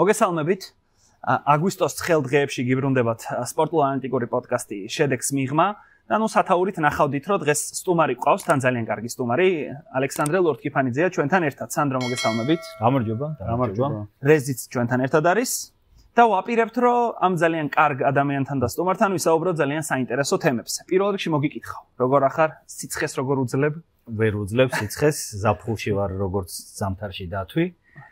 მოგესალმებით. აგვისტოს ცხელდღეებში გიბრუნდებათ სპორტულ-ანალიტიკური პოდკასტი შედეგს მიღმა და ნუ სათაურით ნახავდით, რომ დღეს სტუმარი გვყავს, თან ძალიან კარგი სტუმარი, ალექსანდრე ლორთქიფანიძეა ჩვენთან ერთად. სანდრო, მოგესალმებით. გამარჯობა. რეზიც ჩვენთან ერთად არის და ვაპირებთ, რომ ამ ძალიან კარგ ადამიანთან და სტუმართან ვისაუბროთ ძალიან საინტერესო თემებზე. პირველ რიგში მოგიკითხავ, როგორ ახარ, სიცხეს როგორ უძლებ? ვერ უძლებ სიცხეს, ზაფხულში ვარ როგორც ზამთარში დათვი.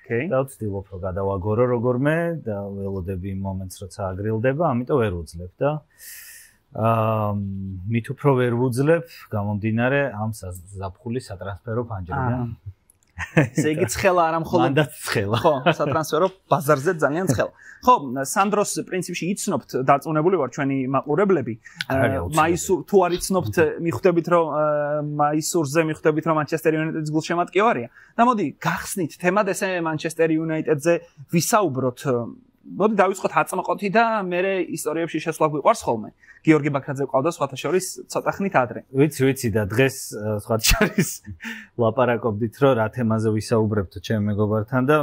და ვცდილობ რომ გადავაგორო როგორმე და ველოდები იმ მომენტს როცა აგრილდება, ამიტომ ვერ უძლებ და მით უფრო ვერ ვუძლებ გამომდინარე ამ ზაფხულის სატრანსფერო ფანჯრიდან. ესე იგი ცხელა არა მხოლოდ მანდაც ცხელა. ხო, სატრანსფერო ბაზარზე ძალიან ცხელა. ხო, სანდროს პრინციპში იცნობთ, დარწმუნებული ვარ ჩვენი მაყურებლები. მაისურ თუ არ იცნობთ, მიხვდებით რომ მაისურზე მიხვდებით რომ მანჩესტერ იუნაიტედის გულშემატკივარია. და მოდი გახსნით თემად ესე მანჩესტერ იუნაიტედზე ვისაუბროთ. მოდი დავიწყოთ აწმყოთი და მე ისტორიებში შესვლა გვიყვარს ხოლმე. გიორგი ბაქრაძე ყავდა სხვათა შორის ცოტა ხნით ადრე. ვიცი და დღეს სხვათა შორის ლაპარაკობდით რომ რა თემაზე ვისაუბრებთ ჩემ მეგობართან და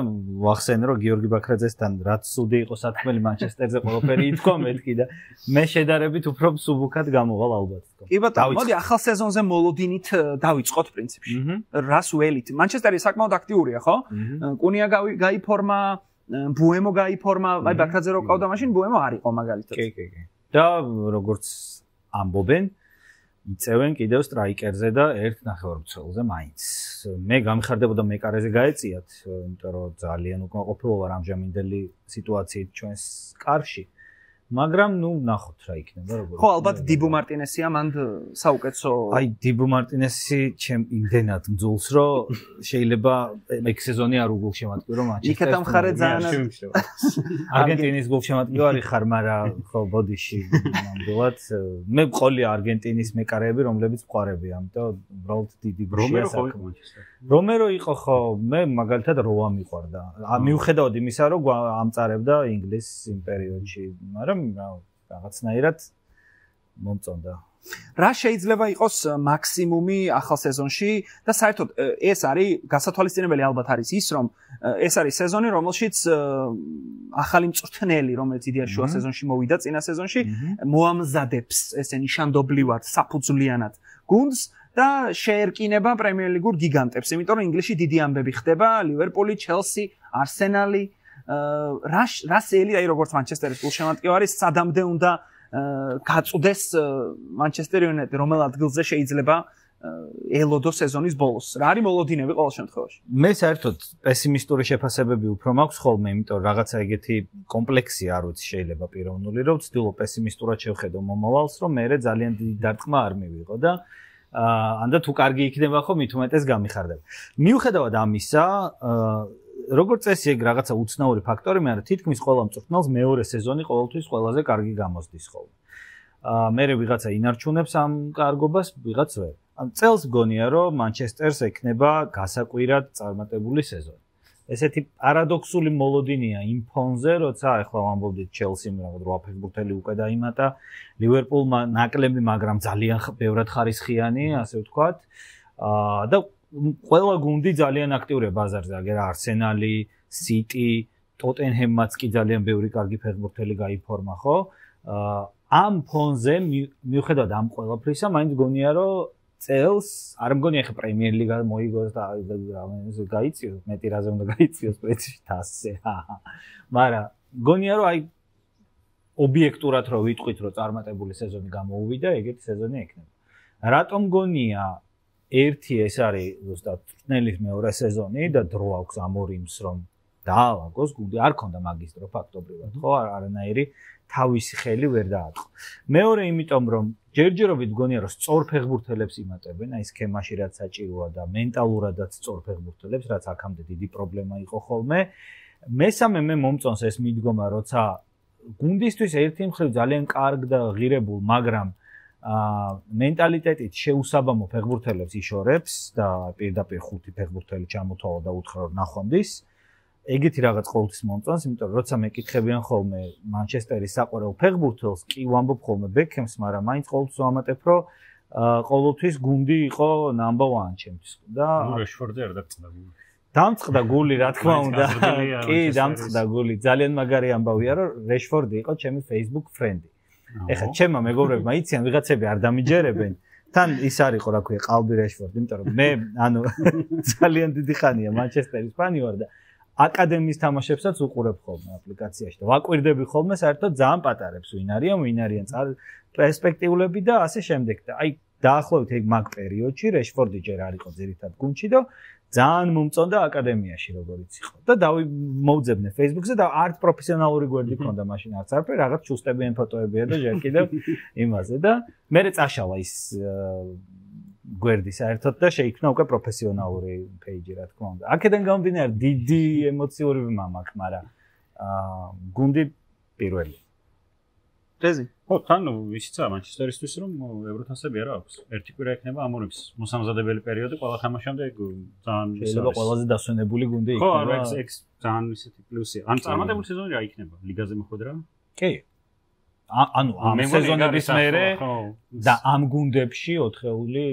ვახსენე რომ გიორგი ბაქრაძესთან რაც სუდი იყო სათქმელი მანჩესტერზე ყველაფერი ითქვა მეთქი და მე შედარებით უფრო მსუბუქად გამოვალ ალბათ. კი ბატონო, მოდი ახალ სეზონზე მოლოდინით დავიწყოთ პრინციპში. რას ველით? მანჩესტერი საკმაოდ აქტიურია, ხო? კუნია გაიფორმა, ბუემო გაიფორმა, აი ბაქრაძე რო ყავდა მაშინ ბუემო არ იყო მაგალითად. კი. და როგორც ამბობენ, იწევენ კიდევ სტრაიკერზე და ერთ ნახევარმცველზე მაინც. მე გამიხარდებოდა მეკარეზე გაეწიათ, იმიტომ რომ ძალიან უკმაყოფილო ვარ ამჟამინდელი სიტუაციით ჩვენს კარში. მაგრამ ნუ ნახოთ რა იქნება როგორ. ხო, ალბათ დებუ მარტინესია მანდ საუკეთესო. აი დებუ მარტინესი ჩემ იმდენად მძულს, რომ შეიძლება ეგ სეზონი არ უგულშემატკივრო მანჩესტერ. იქეთა მხარე ძალიან არგენტინის გულშემატკივარი ხარ, მაგრამ ხო ბოდიში ნამდვილად მე მყოლი არგენტინის მეკარეები, რომლებიც მყარები, ამიტომ უბრალოდ დიდი გუშია საქმე. რომერო იყო ხო, მე მაგალითად როა მიყვარდა. მიუხედავად იმისა, რომ ამწარებდა ინგლისის იმ პერიოდში, მაგრამ რაღაცნაირად მომწონდა. რა შეიძლება იყოს მაქსიმუმი ახალ სეზონში და საერთოდ ეს არის გასათვალისწინებელი ალბათ არის ის რომ ეს არის სეზონი რომელშიც ახალი მწვრთნელი რომელიც იდეაში შუა სეზონში მოვიდა წინა სეზონში მოამზადებს ესე ნიშანდობლივად საფუძვლიანად გუნდს და შეერკინება პრემიერ ლიგურ გიგანტებს იმიტომ რომ ინგლისში დიდი ამბები ხდება ლივერპული, ჩელსი, არსენალი რას ელი აი როგორც მანჩესტერის გულშემატკივარი სადამდე უნდა გაწუდეს მანჩესტერ იუნაიტედი რომელ ადგილზე შეიძლება ელოდო სეზონის ბოლოს რა არის მოლოდინები ყოველ შემთხვევაში მე საერთოდ პესიმისტური შეფასებები უფრო მაქვს ხოლმე იმიტომ რაღაცა ეგეთი კომპლექსი არ ვიცი შეიძლება პიროვნული რომ ვცდილობ პესიმისტურად შევხედო მომავალს რომ მე ძალიან დიდი დარტყმა არ მივიღო და ანდა თუ კარგი იქნება ხო მით უმეტეს გამიხარდება მიუხედავად ამისა როგორც წესი ეგ რაღაცა უცნაური ფაქტორი, მაგრამ თითქმის ყველა მწვრთნელს მეორე სეზონი ყოველთვის ყველაზე კარგი გამოსდის ხოლმე. მე ვიღაცა ინარჩუნებს ამ კარგობას, ვიღაც ვერ. წელს მგონია, რომ მანჩესტერს ექნება გასაკვირად წარმატებული სეზონი. ესეთი პარადოქსული მოლოდინია იმ ფონზე, როცა ახლა ვამბობდით ჩელსიმ რაღაც 8 ფეხბურთელი უკვე დაიმატა, ლივერპულმა ნაკლები, მაგრამ ძალიან ბევრად ხარისხიანი, ასე ვთქვათ. და ყველა გუნდი ძალიან აქტიურია ბაზარზე, აგერა არსენალი, სიტი, ტოტენჰემმაც კი ძალიან ბევრი კარგი ფეხბურთელი გაიფორმა, ხო? ამ ფონზე მიუხედავად ამ ყველაფრისა, მაინც გონია, რომ წელს არ მგონია ხე პრემიერ ლიგა მოიგოს და რამენზე გაიწიოს, მეტი რაზე უნდა გაიწიოს პრინციპში 100-ზე. მაგრამ გონია, რომ აი ობიექტურად რო ვიტყვით, რომ წარმატებული სეზონი გამოუვიდა, ეგეთი სეზონი ექნება. რატომ გონია ერთი ეს არის ზუსტად წვრთნელის მეორე სეზონი და დრო აქვს ამორიმს რომ დაალაგოს გუნდი არ ქონდა მაგისტრო ფაქტობრივად ხო არანაირი თავისი ხელი ვერ დააწყო მეორე იმიტომ რომ ჯერჯერობით გონია რომ სწორ ფეხბურთელებს იმატებენ აი სქემაში რაც საჭიროა და მენტალურადაც სწორ ფეხბურთელებს რაც აქამდე დიდი პრობლემა იყო ხოლმე მესამე მე მომწონს ეს მიდგომა როცა გუნდისთვის ერთი მხრივ ძალიან კარგ და ღირებულ მაგრამ მენტალიტეტით შეუსაბამო ფეხბურთელებს იშორებს და პირდაპირ 5 ფეხბურთელი ჩამოთვალა და უთხრა რომ ნახვამდის ეგეთი რაღაც ყოველთვის მომწონს, იმიტომ რომ როცა მეკითხებიან ხოლმე მანჩესტერის საყვარელ ფეხბურთელს, კი ვამბობ ხოლმე ბექემს, მაგრამ მაინც ყოველთვის ვამატებ, რომ ყოველთვის გუნდი იყო number 1 ჩემთვის და რეშფორდი არ დაგწნები. დამწყდა გული, რა თქმა უნდა. კი, დამწყდა გული. ძალიან მაგარი ამბავია, რომ რეშფორდი იყო ჩემი Facebook ფრენდი. ეხლა ჩემმა მეგობრებმა იციან, ვიღაცები არ დამიჯერებენ. თან ის არ იყო, რა ქვია, ყალბი რეშფორდი, იმიტომ რომ მე, ძალიან დიდი ხანია მანჩესტერის ფანი ვარ და აკადემიის თამაშებსაც უყურებ ხოლმე აპლიკაციაში და ვაკვირდები ხოლმე საერთოდ ძალიან პატარებს ვინ არიან პერსპექტიულები და ასე შემდეგ და აი დაახლოებით ეგ მაგ პერიოდში რეშფორდი ჯერ არ იყო ძირითად გუნდში და ძალიან მომწონდა აკადემიაში როგორიც იყო და მოვძებნე Facebook-ზე და არც პროფესიონალური გვერდი ქონდა მაშინ არც არაფერი რაღაც ჩუსტებიან ფოტოებია და ჯერ კიდევ იმაზე და მე წაშალა ის გვერდი საერთოდ და შეიქმნა უკვე პროფესიონალური პეიჯი რა თქმა უნდა. აქედან გამომდინარე დიდი ემოციური მაქვს, მაგრამ გუნდი პირველი. რეზი. ხო, თან ისიც მანჩესტერისთვის რომ ევროთასები არა აქვს. ერთი კვირა ექნება ამონებს მოსამზადებელი პერიოდი ყველა თამაშამდე ძალიან შეიძლება ყველაზე დასვენებული გუნდი იქნება. ხო, არა, ეგ ძალიან ისეთი პლუსია. ან წარმატებული სეზონი რა იქნება? ლიგაზე მოხვედრა? კი. ანუ ამ სეზონების მერე და ამ გუნდებში 4-ეული,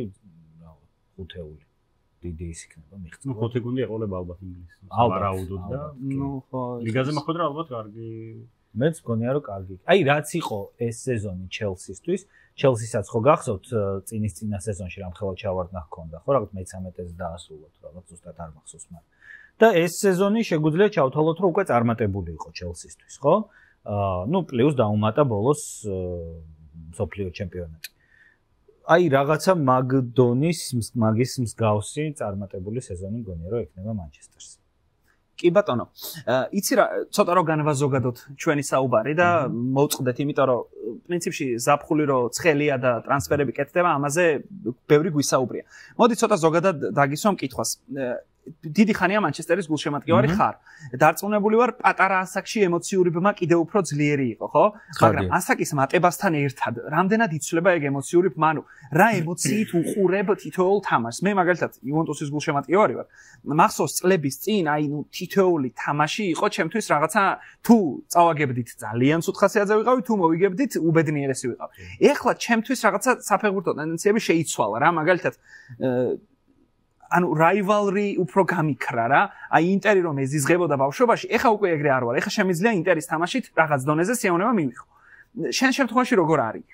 5-ეული. დიდი ის იქნება მიღწევა. ნუ 5 გუნდი ეყოლება ალბათ ინგლისს. ვარაუდოდ და ნუ ხო ლიგაზე მოხვედრა ალბათ კარგი. მეც მგონია რომ კარგი. აი რაც იყო ეს სეზონი ჩელსისთვის, ჩელსისაც ხო გახსოვთ წინა სეზონში რამხელა ჩავარდნა ჰქონდა, ხო რაღაც მე-13-ზე დაასრულა თუ რაღაც ზუსტად არ მახსოვს მაგრამ. და ეს სეზონი შეგვიძლია ჩავთვალოთ რომ უკვე წარმატებული იყო ჩელსისთვის, ხო? ნუ პლუს დაუმატა ბოლოს მსოფლიო ჩემპიონატი. აი რაღაცა მაგის მსგავსი წარმატებული სეზონი მგონია რომ ექნება მანჩესტერს. კი ბატონო. იცი რა, ცოტა რო განვაზოგადოთ ჩვენი საუბარი და მოვწყდეთ, იმიტომ რომ პრინციპში ზაფხული რო ცხელია და ტრანსფერები კეთდება, ამაზე ბევრი გვისაუბრია. მოდი ცოტა ზოგადად დაგისვამ კითხვას. დიდი ხანია მანჩესტერის გულშემატკივარი ხარ. დარწმუნებული ვარ, პატარა ასაკში ემოციური ბმა კიდევ უფრო ძლიერი იყო, ხო? მაგრამ ასაკის მატებასთან ერთად, რამდენად იცვლება ეგ ემოციური ბმა, ანუ რა ემოციით უყურებ თითოეულ თამაშს? მე მაგალითად იუვენტუსის გულშემატკივარი ვარ. მახსოვს წლების წინ, აი ნუ თითოეული თამაში იყო ჩემთვის რაღაცა თუ წავაგებდით ძალიან სუთხასიაძე ვიყავი, თუ მოვიგებდით უბედნიერესი ვიყავი. ეხლა ჩემთვის რაღაცა საფეხბურთო ტენდენციები შეიცვალა რა, მაგალითად ანუ rivalry უფრო გამიქრა რა. აი ინტერი რომ ეზიზღებოდა ბავშვობაში, ეხა უკვე ეგრე არ ვარ. ეხა შემიძლია ინტერის თამაშით რაღაც დონეზე სიამოვნება მივიღო. შენ შემთხვევაში როგორ არის?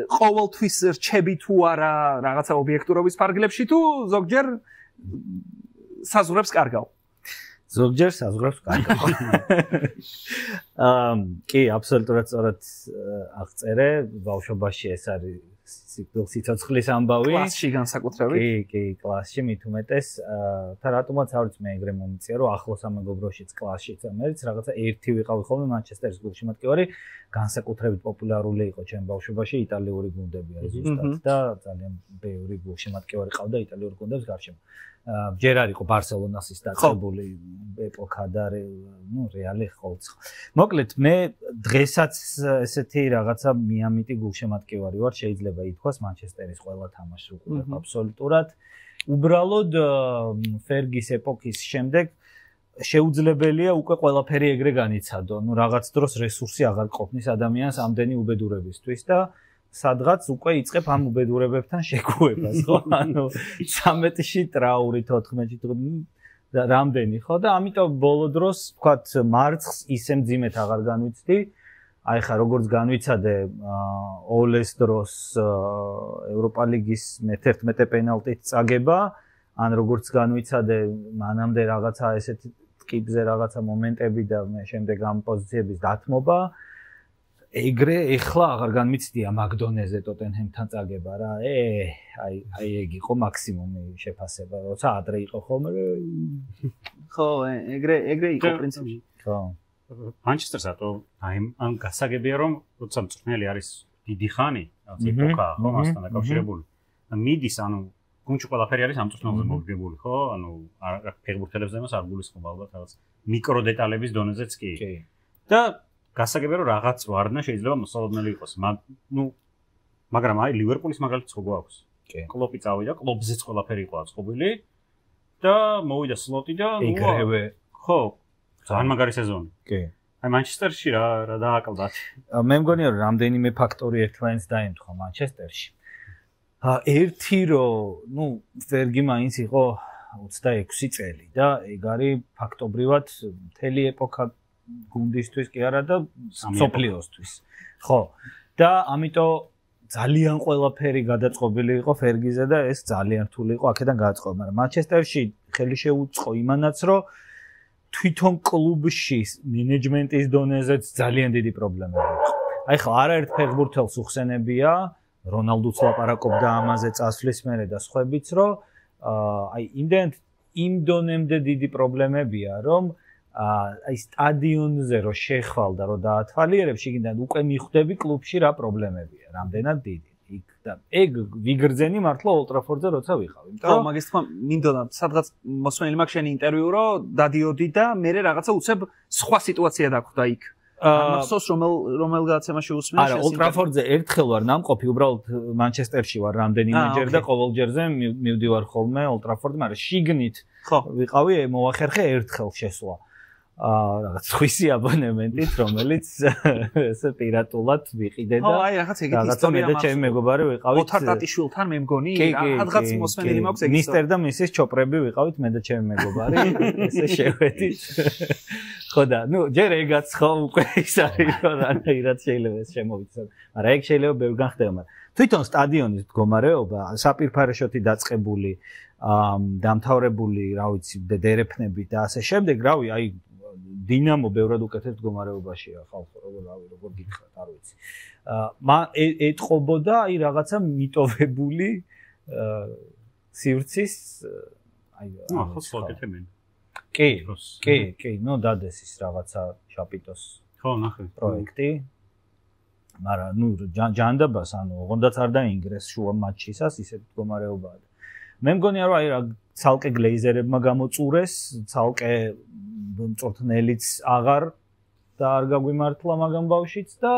ყოველთვის რჩები თუ არა რაღაცა ობიექტურობის ფარგლებში თუ ზოგჯერ საზღვრებს კარგავ? ზოგჯერ საზღვრებს კარგავ. კი, აბსოლუტურად სწორად აღწერე, ბავშვობაში ეს არის სიცოცხლის ამბავი. კლასში განსაკუთრებით. კი, კლასში მით უმეტეს. და რატომაც არ ვიცი მე ეგრე მომიწია, რომ ახლოს ამეგობროშიც კლასშიც ამერიც რაღაცა ერთი ვიყავი ხოლმე მანჩესტერის გულშემატკივარი, განსაკუთრებით პოპულარული იყო ჩემ ბავშვობაში იტალიური გუნდები არის ზუსტად და ძალიან ბევრი გულშემატკივარი ყავდა იტალიური გუნდებს გარშემო. ჯერ არ იყო ბარსელონასის დაწყებული ეპოქა და ნუ რეალი ხოლმე. მოკლედ მე დღესაც ესეთი რაღაცა მიამიტი გულშემატკივარი ვარ, შეიძლება ითქვას მანჩესტერის ყველა თამაშს უყურებ აბსოლუტურად. უბრალოდ ფერგის ეპოქის შემდეგ შეუძლებელია უკვე ყველაფერი ეგრე განიცადო. ნუ რაღაც დროს რესურსი აღარ ყოფნის ადამიანს ამდენი უბედურებისთვის და სადღაც უკვე იწყებ ამ უბედურებებთან შეგუებას, ხო? ანუ 13-ში ტრაური 14-ში რამდენი, ხო? და ამიტომ ბოლო დროს, ვთქვათ, მარცხს ისე მძიმედ აღარ განვიცდი. აი ხა როგორც განვიცადე ოლეს დროს ევროპა ლიგის მე-11 პენალტით წაგება, ან როგორც განვიცადე მანამდე რაღაცა ესეთი ტკიბზე რაღაცა მომენტები და მე შემდეგ ამ პოზიციების დათმობა. ეგრე ეხლა აღარ განმიცდია მაგდონეზე ტოტენჰემთან წაგება რა. აი ეგ იყო მაქსიმუმი შეფასება, როცა ადრე იყო ხოლმე. ხო, ეგრე იყო პრინციპში. ხო. მანჩესტერს ან გასაგებია რომ როცა მწვრთნელი არის დიდი ხანი, რაღაც ეპოქა, ხო, მასთან დაკავშირებული. მიდის, ანუ გუნდში ყველაფერი არის ამ მწვრთნელზე მოგებული, ხო? ანუ ფეხბურთელებს იმას არ გულისხმობ ალბათ რაღაც მიკრო დეტალების დონეზეც კი. და გასაგებია რომ რაღაც ვარდნა შეიძლება მოსალოდნელი იყოს. მაგრამ აი ლივერპულის მაგალითს ხო გვაქვს? კლოპი წავიდა, კლოპზეც ყველაფერი იყო აწყობილი და მოვიდა სლოტი და ეგრევე ხო, ძალიან მაგარი სეზონი. კი. აი მანჩესტერში რა დააკლდათ? მე მგონია რომ რამდენიმე ფაქტორი ერთმანეთს დაემთხვა მანჩესტერში. ერთი რომ, ფერგი მაინც იყო 26 წელი და ეგ არის ფაქტობრივად მთელი ეპოქა გუნდისთვის კი არა და სოფლიოსთვის. ხო. და ამიტომ ძალიან ყველაფერი გადაწყობილი იყო ფერგიზე და ეს ძალიან რთული იყო აქედან გადაწყობა, მაგრამ მანჩესტერში ხელი შეუწყო იმანაც, რომ თვითონ კლუბში მენეჯმენტის დონეზეც ძალიან დიდი პრობლემები იყო. აი ხო, არაერთ ფეხბურთელს უხსენებია, რონალდუც ლაპარაკობდა ამაზე წასვლის მერე და სხვაებიც, რომ აი იმდენად იმ დონემდე დიდი პრობლემებია, რომ აი სტადიონზე რო შეხვალ და რო დაათვალიერებ, შეგინდან უკვე მიხვდები კლუბში რა პრობლემებია, რამდენად დიდი. იქ და ეგ ვიგრძენი მართლა Old Trafford-ზე როცა ვიყავ. იმიტომ რომ მაგის თქმა მინდოდა სადღაც მოსმენილი მაქვს შენი ინტერვიუ, რომ დადიოდი და მე რაღაცა უცებ სხვა სიტუაცია დაგვხდა იქ. მახსოვს რომელ გადაცემაში უსმენე არა, Old Trafford-ზე ერთხელ ვარ ნამყოფი, უბრალოდ მანჩესტერში ვარ რამდენიმეჯერ და ყოველ ჯერზე მივდივარ ხოლმე Old Trafford-ზე, მაგრამ შიგნით ვიყავი მოახერხე ერთხელ შესვლა. რაღაც ხვისი აბონემენტით, რომელიც ესე პირატულად ვიყიდე და აი რაღაც ეგეთი ისტორია მაქვს. და ჩემი მეგობარი ვიყავით ოთარ ტატიშვილთან მე მგონი, რაღაც მოსმენელი მაქვს ეგ. მისტერ და მისის ჩოპრები ვიყავით მე და ჩემი მეგობარი, ესე შევედით. ხო და ნუ ჯერ ეგაც ხო უკვე ის არის რომ რანაირად შეიძლება ეს შემოვიცნო. მაგრამ ეგ შეიძლება ბევრგან ხდება, მაგრამ თვითონ სტადიონის მდგომარეობა, საპირფარეშოთი დაწყებული, დამთავრებული, რა ვიცი, დერეფნები და ასე შემდეგ, რავი, აი დინამო ბევრად უკეთეს მდგომარეობაშია ხალხო, როგორ გითხრათ, არ ვიცი. ეტყობოდა აი რაღაცა მიტოვებული სივრცის აი ხო, სწორკეთებენ. კი, ნუ დადეს ის რაღაცა შაპიტოს. ხო, ნახე. პროექტი. მაგრამ ნუ ჯანდაბას, ანუ ოღონდაც არ დაინგრეს შუა მატჩისას ისეთ მდგომარეობაა. მე მგონია რომ აი რა ცალკე გლეიზერებმა გამოწურეს, ცალკე მწვრთნელიც აღარ და არ გაგვიმართლა მაგამ ბავშვიც და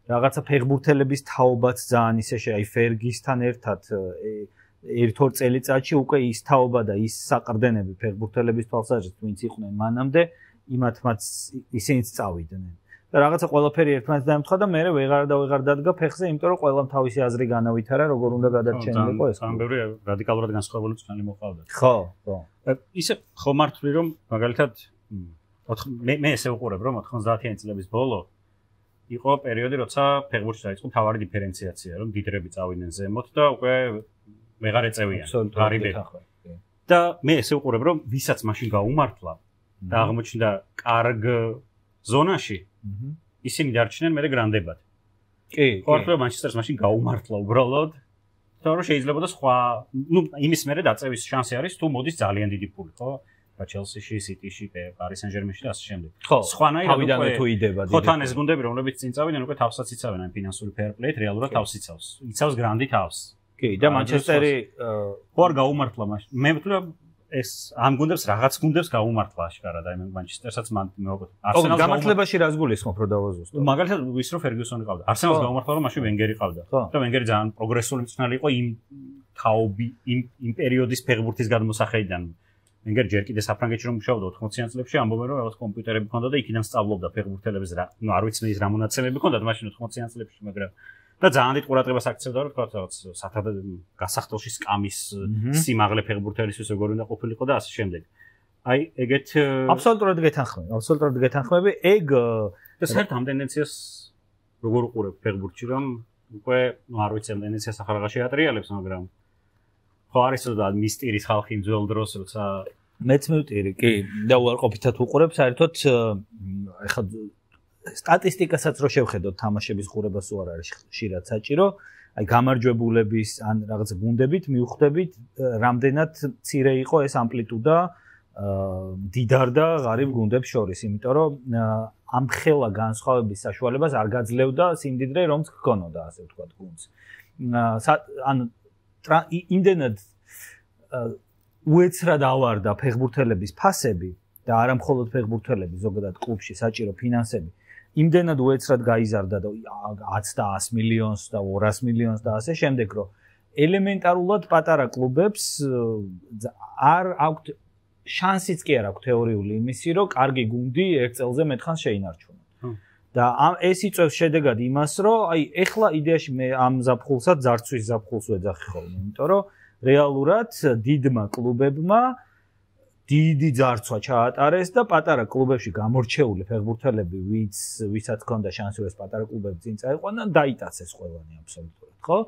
რაღაცა ფეხბურთელების თაობაც ძალიან ისე აი ფერგისთან ერთად ერთ-ორ წელიწადში უკვე ის თაობა და ის საყრდენები ფეხბურთელების თვალსაზრისით ვინც იყვნენ მანამდე იმათმაც ისინიც წავიდნენ. და რაღაცა ყველაფერი ერთმანეთს დაემთხვა და მე ვეღარ დადგა ფეხზე, იმიტომ რომ ყველამ თავისი აზრი განავითარა, როგორ უნდა გადარჩენილიყო ეს. ძალიან ბევრი რადიკალურად განსხვავებული წვნილი მოყავდა. ხო. ისე ხო მართლი რომ მაგალითად მე ესე ვუყურებ რომ 90-იანი წლების ბოლო იყო პერიოდი, როცა ფეხბურთში დაიწყო მთავარი დიფერენციაცია, რომ დიდრები წავიდნენ ზემოთ და უკვე ვეღარ ეწევიან ღარიბები. და მე ესე ვუყურებ რომ ვისაც მაშინ გაუმართლა და აღმოჩნდა კარგ ზონაში ისინი დარჩნენ მე გრანდებად. კი. ხო, მანჩესტერს მაშინ გაუმართლა უბრალოდ. თორემ შეიძლება და სხვა, ნუ იმის მერე დაწევის შანსი არის თუ მოდის ძალიან დიდი ფული, ხო? ჩელსიში, სიტიში, პარის სენ-ჟერმენში და ასე შემდეგ. სხვანაირად უკვე თუ იდება დიდი. ხო, თან ეს გუნდები, რომლებიც წინ წავიდნენ, უკვე თავსაც იცავენ ამ ფინანსური ფეირპლეით, რეალურად თავს იცავს. იცავს გრანდი თავს. კი, და მანჩესტერი ხო არ გაუმართლა მაშინ. მე ვთვლი რომ ეს ამ გუნდებს რაღაც გუნდებს გაუმართლა აშკარად, აი მანჩესტერსაც არსენალს გამართლებაში რას გულისხმობ რო დავაზუსტო. მაგალითად ის რომ ფერგიუსონი ყავდა. არსენალს გაუმართლა რომ მაშინ ვენგერი ყავდა. და ვენგერი ძალიან პროგრესული მწვრთნელი იყო იმ თაობი, იმ პერიოდის ფეხბურთის გადმოსახედიდან. ვენგერი ჯერ კიდე საფრანგეთში რომ მუშაობდა 80-იან წლებში, ამბობენ რომ რაღაც კომპიუტერები ჰქონდა და იქიდან სწავლობდა ფეხბურთელებს რა. ნუ არ ვიცი ის რა მონაცემები ჰქონდა მაშინ 80-იან წლებში, მაგრამ და ძალიან დიდ ყურადღებას აქცევდა რომ თქვა რაღაც გასახდელში სკამის სიმაღლე ფეხბურთელისთვის როგორ უნდა ყოფილიყო და ასე შემდეგ. აი ეგეთ აბსოლუტურად გეთანხმები. ეგ და საერთოდ ამ ტენდენციას როგორ უყურებ ფეხბურთში რომ უკვე ნუ არ ვიცი ამ ტენდენციას ახლა რა შეატრიალებს, მაგრამ ხო არის რა მისტირის ხალხი იმ ძველ დროს როცა მეც მივტირი, კი, და უარყოფითად უყურებ საერთოდ ეხლა სტატისტიკასაც რო შევხედოთ თამაშების ყურებას უარ არის ხშირად საჭირო, აი გამარჯვებულების ან რაღაც გუნდებით მივხვდებით რამდენად მცირე იყო ეს ამპლიტუდა დიდარ და ღარიბ გუნდებს შორის, იმიტომ რომ ამ ხელა განსხვავების საშუალებას არ გაძლევდა სიმდიდრე რომც გქონოდა, ასე ვთქვათ, გუნდს. ანუ იმდენად უეცრად ავარდა ფეხბურთელების ფასები და არა მხოლოდ ფეხბურთელები, ზოგადად კლუბში საჭირო ფინანსები. იმდენად უეცრად გაიზარდა და 100 და 100 მილიონს და 200 მილიონს და ასე შემდეგ, რომ ელემენტარულად პატარა კლუბებს არ აქვთ შანსიც კი არ აქვს თეორიული იმისი, რომ კარგი გუნდი ერთ წელზე მეტხანს შეინარჩუნონ. და ეს იწვევს შედეგად იმას, რომ აი ეხლა იდეაში მე ამ ზაფხულსაც ძარცვის ზაფხულს ვეძახი ხოლმე, იმიტომ რომ რეალურად დიდმა კლუბებმა დიდი ძარცვა ჩაატარეს და პატარა კლუბებში გამორჩეული ფეხბურთელები, ვისაც ჰქონდა შანსი ეს პატარა კლუბები წინ წაიყვანან, დაიტაცეს ყველანი აბსოლუტურად, ხო?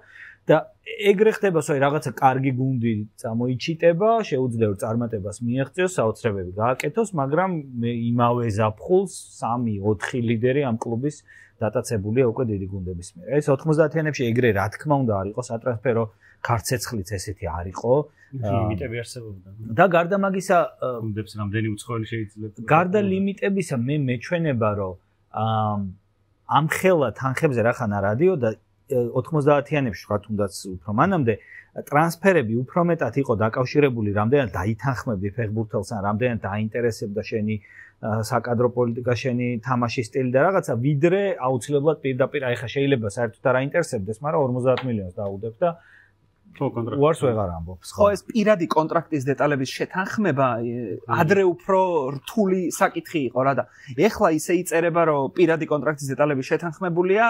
და ეგრე ხდება, სოი რაღაცა კარგი გუნდი წამოიჩიტება, შეუძლია წარმატებას მიაღწიოს, საოცრებები გააკეთოს, მაგრამ იმავე ზაფხულს 3-4 ლიდერი ამ კლუბის დატაცებულია უკვე დიდი გუნდების მიერ. ეს 90-იანებში ეგრე რა თქმა უნდა არ იყო სატრანსფერო ქარცეცხლიც ესეთი არ იყო. ლიმიტები არსებობდა. და გარდა მაგისა გუნდებს რამდენი უცხოელი შეიძლება. გარდა ლიმიტებისა მე მეჩვენება რომ ამ ხელა თანხებზე რახან არადიო და 90-იანებში თქვა თუნდაც უფრო მანამდე ტრანსფერები უფრო მეტად იყო დაკავშირებული რამდენად დაითანხმებდი ფეხბურთელს ან რამდენად დაინტერესებდა შენი საკადრო პოლიტიკა შენი თამაშის სტილი და რაღაცა ვიდრე აუცილებლად პირდაპირ აი ხა შეიძლება საერთოდ არ აინტერესებდეს მაგრამ 50 მილიონს დაუდებ და უარს ვეღარ ამბობს ხო ეს პირადი კონტრაქტის დეტალების შეთანხმება ადრე უფრო რთული საკითხი იყო რა და ეხლა ისე იწერება რომ პირადი კონტრაქტის დეტალები შეთანხმებულია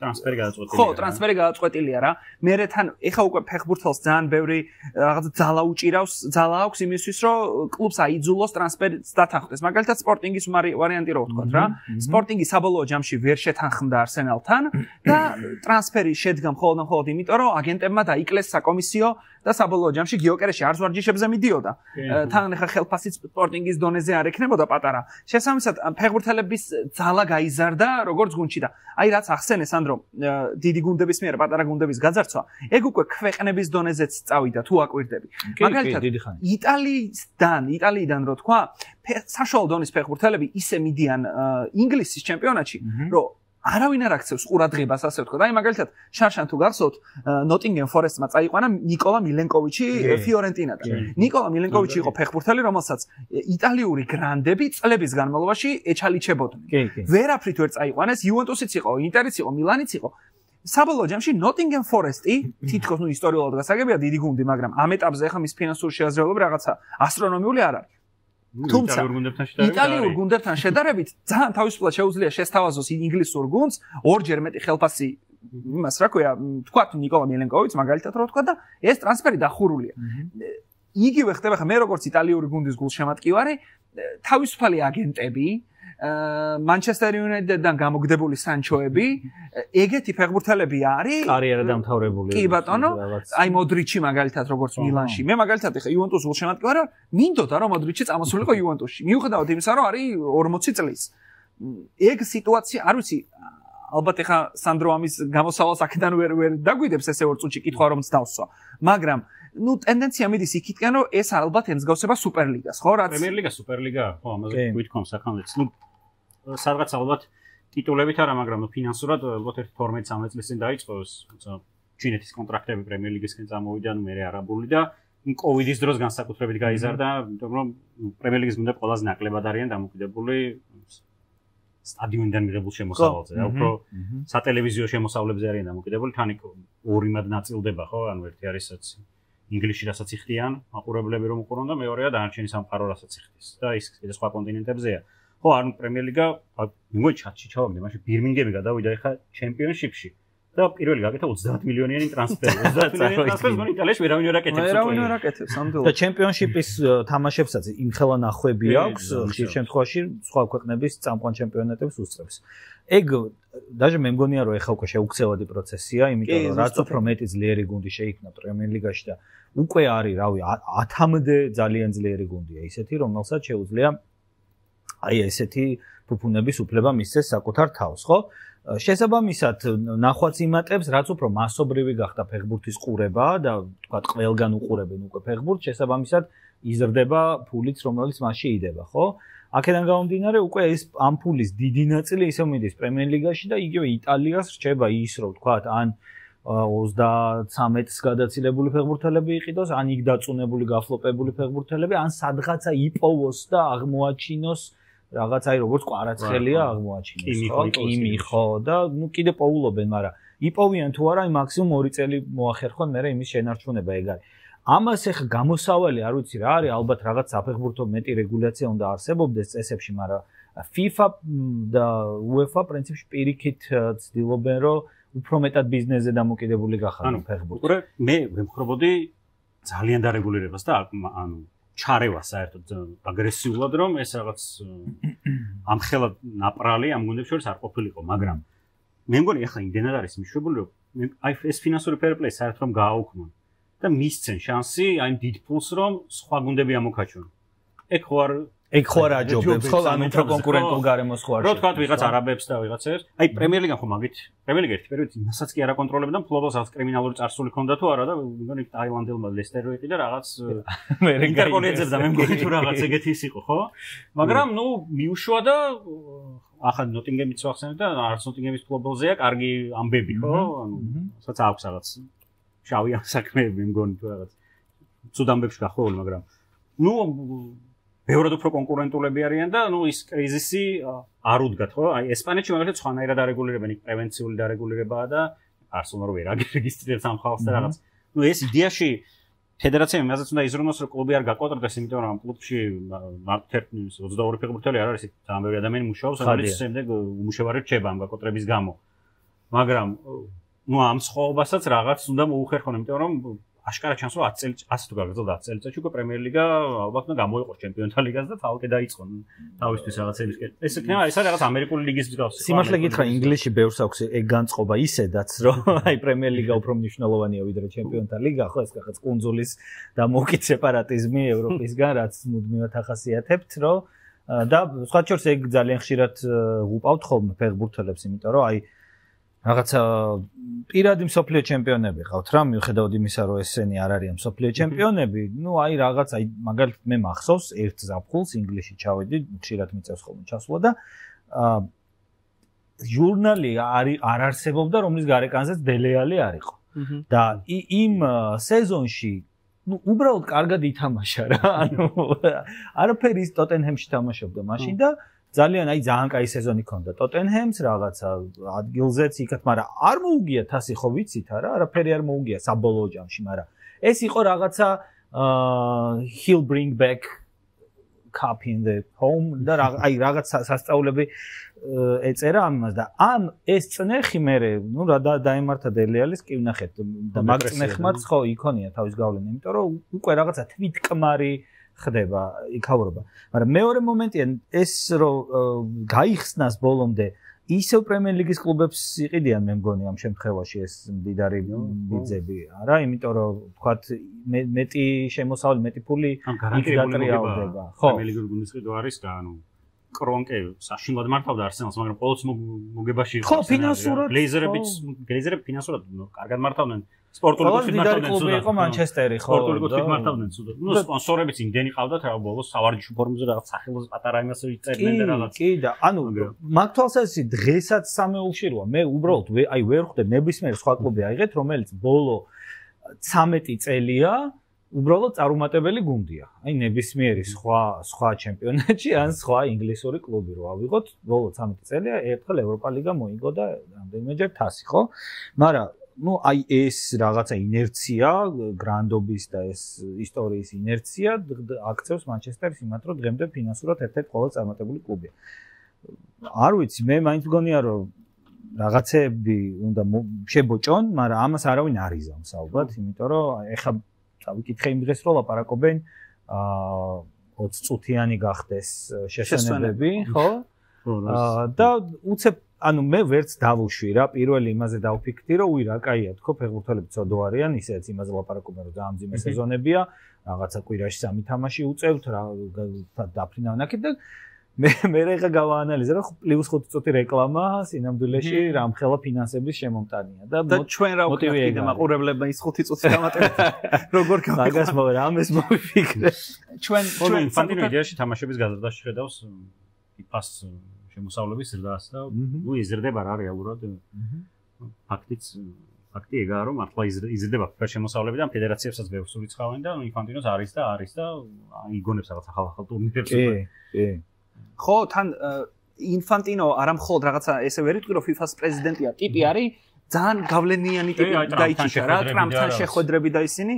ტრანსფერი გადაწყვეტილია ხო ტრანსფერი გადაწყვეტილია რა მე თან ეხლა უკვე ფეხბურთელს ძალიან ბევრი რაღაც ძალა უჭირავს ძალა აქვს იმისთვის რომ კლუბს აიძულოს ტრანსფერს დათანხმდეს მაგალითად სპორტინგის ვარიანტი რო ვთქვათ რა სპორტინგი საბოლოო ჯამში ვერ შეთანხმდა არსენალთან და ტრანსფერი შედგა მხოლოდ იმიტომ რომ აგენტებმა დაიკლეს საკომისიო და საბოლოო ჯამში გიოკერეში არც ვარჯიშებზე მიდიოდა. თან ხა ხელფასიც სპორტინგის დონეზე არ ექნებოდა პატარა. შესაბამისად ფეხბურთელების ძალა გაიზარდა როგორც გუნდში და აი რაც ახსენეს ანდრო დიდი გუნდების მიერ პატარა გუნდების გაძარცვა, ეგ უკვე ქვეყნების დონეზეც წავიდა თუ აკვირდები. მაგალითად იტალიიდან რო თქვა, საშუალო დონის ფეხბურთელები ისე მიდიან ინგლისის ჩემპიონატში, რომ არავინ არ აქცევს ყურადღებას ასე ვთქვა. აი მაგალითად შარშან თუ გახსოვთ ნოტინგემ ფორესტმა წაიყვანა ნიკოლა მილენკოვიჩი ფიორენტინადან. ნიკოლა მილენკოვიჩი იყო ფეხბურთელი, რომელსაც იტალიური გრანდები წლების განმავლობაში ეჩალიჩებოდნენ. ვერაფრით ვერ წაიყვანეს, იუვენტუსიც იყო, ინტერიც იყო, მილანიც იყო. საბოლოო ჯამში ნოტინგემ ფორესტი თითქოს ისტორიულად გასაგებია დიდი გუნდი, მაგრამ ამ ეტაპზე ახლა მის ფინანსური შესაძლებლობები რაღაცა ასტრონომიული არ არის. თუმცა იტალიურ გუნდებთან შედარებით ძალიან თავისუფლად შეუძლია შესთავაზოს ინგლისურ გუნდს ორჯერ მეტი ხელფასი იმას რა ქვია თქვა ნიკოლა მილენკოვიც მაგალითად რო თქვა და ეს ტრანსფერი დახურულია იგივე ხდება ხა მე როგორც იტალიური გუნდის გულშემატკივარი თავისუფალი აგენტები Manchester United-დან გამოგდებული სანჩოები, ეგეთი ფეხბურთელები არის. კარიერა დამთავრებული. კი ბატონო, აი მოდრიჩი მაგალითად როგორც მილანში. მე მაგალითად ეხა იუვენტუსის გულშემატკივარი ვარ, მინდოდა რომ მოდრიჩი წამოსულიყო იუვენტუსში. მიუხედავად იმისა, რომ არის 40 წლის. ეგ სიტუაცია, არ ვიცი, ალბათ ეხა სანდრო ამის გამოსავალს აქედან ვერ დაგვიდებს ესე ორ წუთში კითხვა რომ დავსვა. მაგრამ ტენდენცია მიდის იქითკენ რომ ეს ალბათ ემსგავსება სუპერლიგას, ხო რაც პრემიერლიგა, სუპერლიგა, ხო, ამაზე გვითქონ საქანლეც. სადღაც ალბათ ტიტულებით არა, მაგრამ ფინანსურად ალბათ 12-13 წლის წინ დაიწყო ეს, თუმცა ჩინეთის კონტრაქტები პრემიერლიგისკენ წამოვიდა, მე არაბული და კოვიდის დროს განსაკუთრებით გაიზარდა, იმიტომ რომ პრემიერლიგის გუნდები ყველაზე ნაკლებად არიან დამოკიდებული სტადიონიდან მიღებულ შემოსავალზე, რა უფრო სატელევიზიო შემოსავლებზე არიან დამოკიდებული, თან იქ ორი მად ნაწილდება, ხო, ანუ ერთი არის რაც ინგლისში რასაც იხდიან, მაყურებლები რომ უყურონ და მეორეა დანარჩენი სამყარო რასაც იხდის და ის კიდე სხვა კონტინენტებზეა. ხო, ანუ პრემიერლიგა მიგოი ჩატში ჩავაგდე, მაშინ ბირმინგემი გადავიდა ეხა ჩემპიონშიპში და პირველი გაკეთა 30 მილიონიანი ტრანსფერი. 30 მილიონიანი ტრანსფერი გონი იტალიაში ვერავინ ვერ აკეთებს. ვერავინ ვერ აკეთებს, ამდენ. და ჩემპიონშიპის თამაშებსაც იმხელა ნახვები აქვს, ხშირ შემთხვევაში სხვა ქვეყნების წამყვან ჩემპიონატებს უსწრებს. ეგ даже მე მგონია რომ ეხა უკვე შეუქცევადი პროცესია, იმიტომ რომ რაც უფრო მეტი ძლიერი გუნდი შეიქმნა პრემიერლიგაში და უკვე არის, რავი, 10-მდე ძალიან ძლიერი გუნდია, ისეთი, რომელსაც შეუძლია აი ესეთი ფუფუნების უფლება მისცეს საკუთარ თავს, ხო? შესაბამისად, ნახვაც იმატებს, რაც უფრო მასობრივი გახდა ფეხბურთის ყურება და თქვათ ყველგან უყურებენ უკვე ფეხბურთს, შესაბამისად იზრდება ფულიც, რომელიც მასში იდება, ხო? აქედან გამომდინარე, უკვე ეს ამ ფულის დიდი ნაწილი ისევ მიდის პრემიერლიგაში და იგივე იტალიას რჩება ის, რომ თქვათ, ან 33-ს გადაცილებული ფეხბურთელები იყიდოს, ან იქ დაწუნებული, გაფლოპებული ფეხბურთელები, ან სადღაცა იპოვოს და აღმოაჩინოს რაღაც აი როგორც კვარაცხელია აღმოაჩინოს, ხო? იმიხო და კიდე პოულობენ, მაგრამ იპოვიან თუ არა, მაქსიმუმ 2 წელი მოახერხონ, მერე იმის შენარჩუნება ეგ არის. ამას ახლა გამოსავალი არ ვიცი რა არის, ალბათ რაღაც საფეხბურთო მეტი რეგულაცია უნდა არსებობდეს წესებში, მაგრამ FIFA და UEFA პრინციპში პირიქით ცდილობენ, რომ უფრო მეტად ბიზნესზე დამოკიდებული გახადონ ფეხბურთი. მე ვემხრობოდი ძალიან დარეგულირებას და ანუ ჩარევა საერთოდ აგრესიულად რომ ეს რაღაც ამხელა ნაპრალი ამ გუნდებს შორის არ ყოფილიყო, მაგრამ მე მგონი ახლა იმდენად არის მიშვებული რომ აი ეს ფინანსური ფერპლეი საერთოდ რომ გააუქმონ და მისცენ შანსი აი დიდ ფულს რომ სხვა გუნდები ამოქაჩონ. ეგ ხო არ აჯობებს, ხო, ანუ უფრო კონკურენტულ გარემოს ხო არ. რო თქვა ვიღაც არაბებს და ვიღაცებს, აი პრემიერ ლიგა ხო მაგით, პრემიერ ლიგა ერთი პერიოდი მასაც კი არ აკონტროლებდა, ფლობელს რაღაც კრიმინალური წარსული ჰქონდა თუ არა და მგონი ტაილანდელმა ლესტერო იყიდა რაღაც ინტერკონექტებდა, მე მგონი თუ რაღაც ეგეთი ის იყო, ხო? მაგრამ ნუ მიუშვა და ახლა ნოტინგემიც ვახსენებ და არც ნოტინგემის ფლობელზეა კარგი ამბები, ხო? ანუ სადაც აქვს რაღაც შავი საქმეები, მგონი თუ რაღაც ცუდ ამბებში გახოვული, მაგრამ ნუ ბევრად უფრო კონკურენტულები არიან და ნუ ის კრიზისი არ უდგათ, ხო? აი ესპანეთში მაგალითად სხვანაირად არეგულირებენ, იქ პრევენციული დარეგულირებაა და არსონარ ვერ აგრეგისტრირებს ამ ხალხს და რაღაც. ნუ ეს იდეაში ფედერაციამ იმასაც უნდა იზრუნოს, რომ კლუბი არ გაკოტრდეს, იმიტომ რომ ამ კლუბში მარტო 22 ფეხბურთელი არ არის, იქ ძალიან ბევრი ადამიანი მუშაობს, რომელიც შემდეგ უმუშევარი რჩება ამ გაკოტრების გამო. მაგრამ ნუ ამ სხვაობასაც რაღაც უნდა მოუხერხონ, იმიტომ რომ აშკარა ჩანს რომ 10 წელი 100 თუ გაგრძელდა 10 წელიწადში უკვე პრემიერ ლიგა ალბათ უნდა გამოიყოს ჩემპიონთა ლიგას და თავკე დაიწყონ თავისთვის რაღაცების კეთება. ეს იქნება ეს არის რაღაც ამერიკული ლიგის მსგავსი. სიმართლე გითხრა ინგლისში ბევრს აქვს ეგ განწყობა ისედაც რომ აი პრემიერ ლიგა უფრო მნიშვნელოვანია ვიდრე ჩემპიონთა ლიგა, ხო ეს რაღაც კუნძულის და მოკით სეპარატიზმი ევროპისგან რაც მუდმივად ახასიათებთ, რომ და სხვა შორს ეგ ძალიან ხშირად უყავთ ხოლმე ფეხბურთელებს, იმიტომ რომ აი რაღაცა პირადი მსოფლიო ჩემპიონები ყავთ რა, მიუხედავად იმისა, რომ ესენი არ არიან მსოფლიო ჩემპიონები, ნუ აი რაღაც აი მაგალითად მე მახსოვს ერთ ზაფხულს ინგლისში ჩავედი, ხშირად მიწევს ხოლმე ჩასვლა და ჟურნალი არ არსებობდა, რომლის გარეკანზეც დელეალი არ იყო. და იმ სეზონში ნუ უბრალოდ კარგად ითამაშა რა, ანუ არაფერი ის ტოტენჰემში თამაშობდა მაშინ და ძალიან კაი სეზონი ჰქონდა ტოტენჰემს რაღაცა ადგილზეც იქათ, მაგრამ არ მოუგია თასი ხო ვიცით არა, არაფერი არ მოუგია საბოლოო ჯამში, მაგრამ ეს იყო რაღაცა he'll bring back cup in the home და აი რაღაც სასწაულები ეწერა ამას და ამ ეს წნეხი მე ნუ რა დაემართა დელეალის კი ვნახეთ და მაგ წნეხმაც ხო იქონია თავის გავლენა, იმიტომ რომ უკვე რაღაცა თვითკმარი ხდება იქაურობა. მაგრამ მეორე მომენტია ეს რომ გაიხსნას ბოლომდე ისევ პრემიერ ლიგის კლუბებს იყიდიან მე მგონი ამ შემთხვევაში ეს მდიდარი ბიძები არა, იმიტომ რომ თქვათ მეტი შემოსავალი, მეტი ფული იქ დატრიალდება. ხო, პრემიერ ლიგის გუნდის ყიდვა არის და ანუ კრონკე საშინლად მართავდა არსენალს, მაგრამ ყოველთვის მოგებაში იყო. ხო, ფინანსურად გლეიზერები ფინანსურად კარგად მართავდნენ. სპორტული გუნდები მართავდნენ კლუბი იყო მანჩესტერი, ხო. სპორტული გუნდები მართავდნენ ცუდად. ნუ სპონსორებიც იმდენი ყავდათ რა ბოლოს სავარჯიშო ფორმაზე რაღაც სახელოს პატარა იმას იწერდნენ და რაღაც. კი და ანუ მაგ თვალსაზრისით დღესაც სამეულში როა მე უბრალოდ აი ვერ ხვდებ ნებისმიერ სხვა კლუბი აიღეთ, რომელიც ბოლო 13 წელია უბრალოდ წარუმატებელი გუნდია. აი ნებისმიერი სხვა ჩემპიონატში ან სხვა ინგლისური კლუბი რო ავიღოთ, ბოლო 13 წელია ერთხელ ევროპა ლიგა მოიგო და რამდენიმეჯერ თასი, ხო? მაგრამ ნუ აი ეს რაღაცა ინერცია, გრანდობის და ეს ისტორიის ინერცია აქცევს მანჩესტერს იმათ, რომ დღემდე ფინანსურად ერთ-ერთი ყველაზე წარმატებული კლუბია. არ ვიცი, მე მაინც მგონია, რომ რაღაცები უნდა შებოჭონ, მაგრამ ამას არავინ არ იზამს ალბათ, იმიტომ რომ ეხლა წავიკითხე იმ დღეს რომ ლაპარაკობენ 20 წუთიანი გახდეს შესვენებები, ხო? და უცებ ანუ მე ვერც დავუშვი რა, პირველი იმაზე დავფიქრდი, რომ უი რა კაია თქო, ფეხბურთელები ცოდო არიან, ისეც იმაზე ლაპარაკობენ, რომ ძალიან მძიმე სეზონებია, რაღაცა კვირაში 3 თამაში უწევთ, რა დაფრინავენ აქეთ და მე რა გავაანალიზე, რომ +5 წუთი რეკლამა სინამდვილეში რამხელა ფინანსების შემომტანია და ჩვენ რა ვქნათ კიდე მაყურებლებმა ის 5 წუთი დამატებით როგორ მაგას რამეს მოვიფიქრე. ჩვენ ფანტინო იდეაში თამაშების გაზრდაში ხედავს ფიფას შემოსავლების ზრდას და ნუ იზრდება რა რეალურად. ფაქტი ეგაა რომ მართლა იზრდება ფიფას შემოსავლები და ფედერაციებსაც ბევრს ურიცხავენ და ინფანტინოს არის და იგონებს რაღაც ახალ ტურნირებს. კი. ხო, თან ინფანტინო არა მხოლოდ რაღაცა ესე ვერ იტყვი რომ FIFA-ს პრეზიდენტია, ტიპი არის ძალიან გავლენიანი ტიპი დაიჭირა რა, ტრამპთან შეხვედრები და ისინი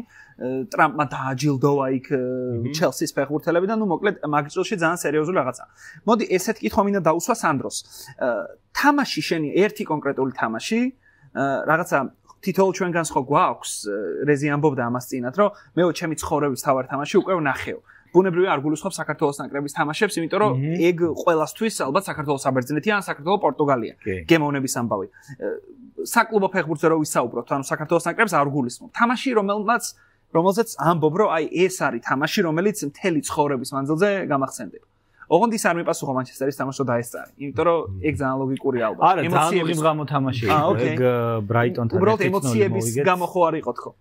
ტრამპმა დააჯილდოვა იქ ჩელსის ფეხბურთელები და ნუ მოკლედ მაგ წელში ძალიან სერიოზული რაღაცა. მოდი ესეთ კითხვა მინდა დაუსვა სანდროს. თამაში შენი ერთი კონკრეტული თამაში რაღაცა თითოეულ ჩვენგანს ხო გვაქვს, რეზი ამბობდა ამას წინათ, რომ მეო ჩემი ცხოვრების თავარ თამაში უკვე ვნახეო. ბუნებრივია არ გულისხმობს საქართველოს ნაკრების თამაშებს, იმიტომ რომ ეგ ყველასთვის ალბათ საქართველოს საბერძნეთი ან საქართველოს პორტუგალია. გემოვნების ამბავი. საკლუბო ფეხბურთზე რო ვისაუბროთ, ანუ საქართველოს ნაკრებს არ გულისხმობ. თამაში, რომელზეც ამბობ, რომ აი ეს არის თამაში, რომელიც მთელი ცხოვრების მანძილზე გამახსენდება. ოღონდ ის არ მიპასუხა მანჩესტერის თამაშო დაესწარი. იმიტომ რომ ეგ ძალიან ლოგიკური ალბათ. არა, ძალიან უღიმღამო თამაში იყო. ეგ ბრაიტონთან უბრალოდ ემოციების გამო ხო არ იყო თქო.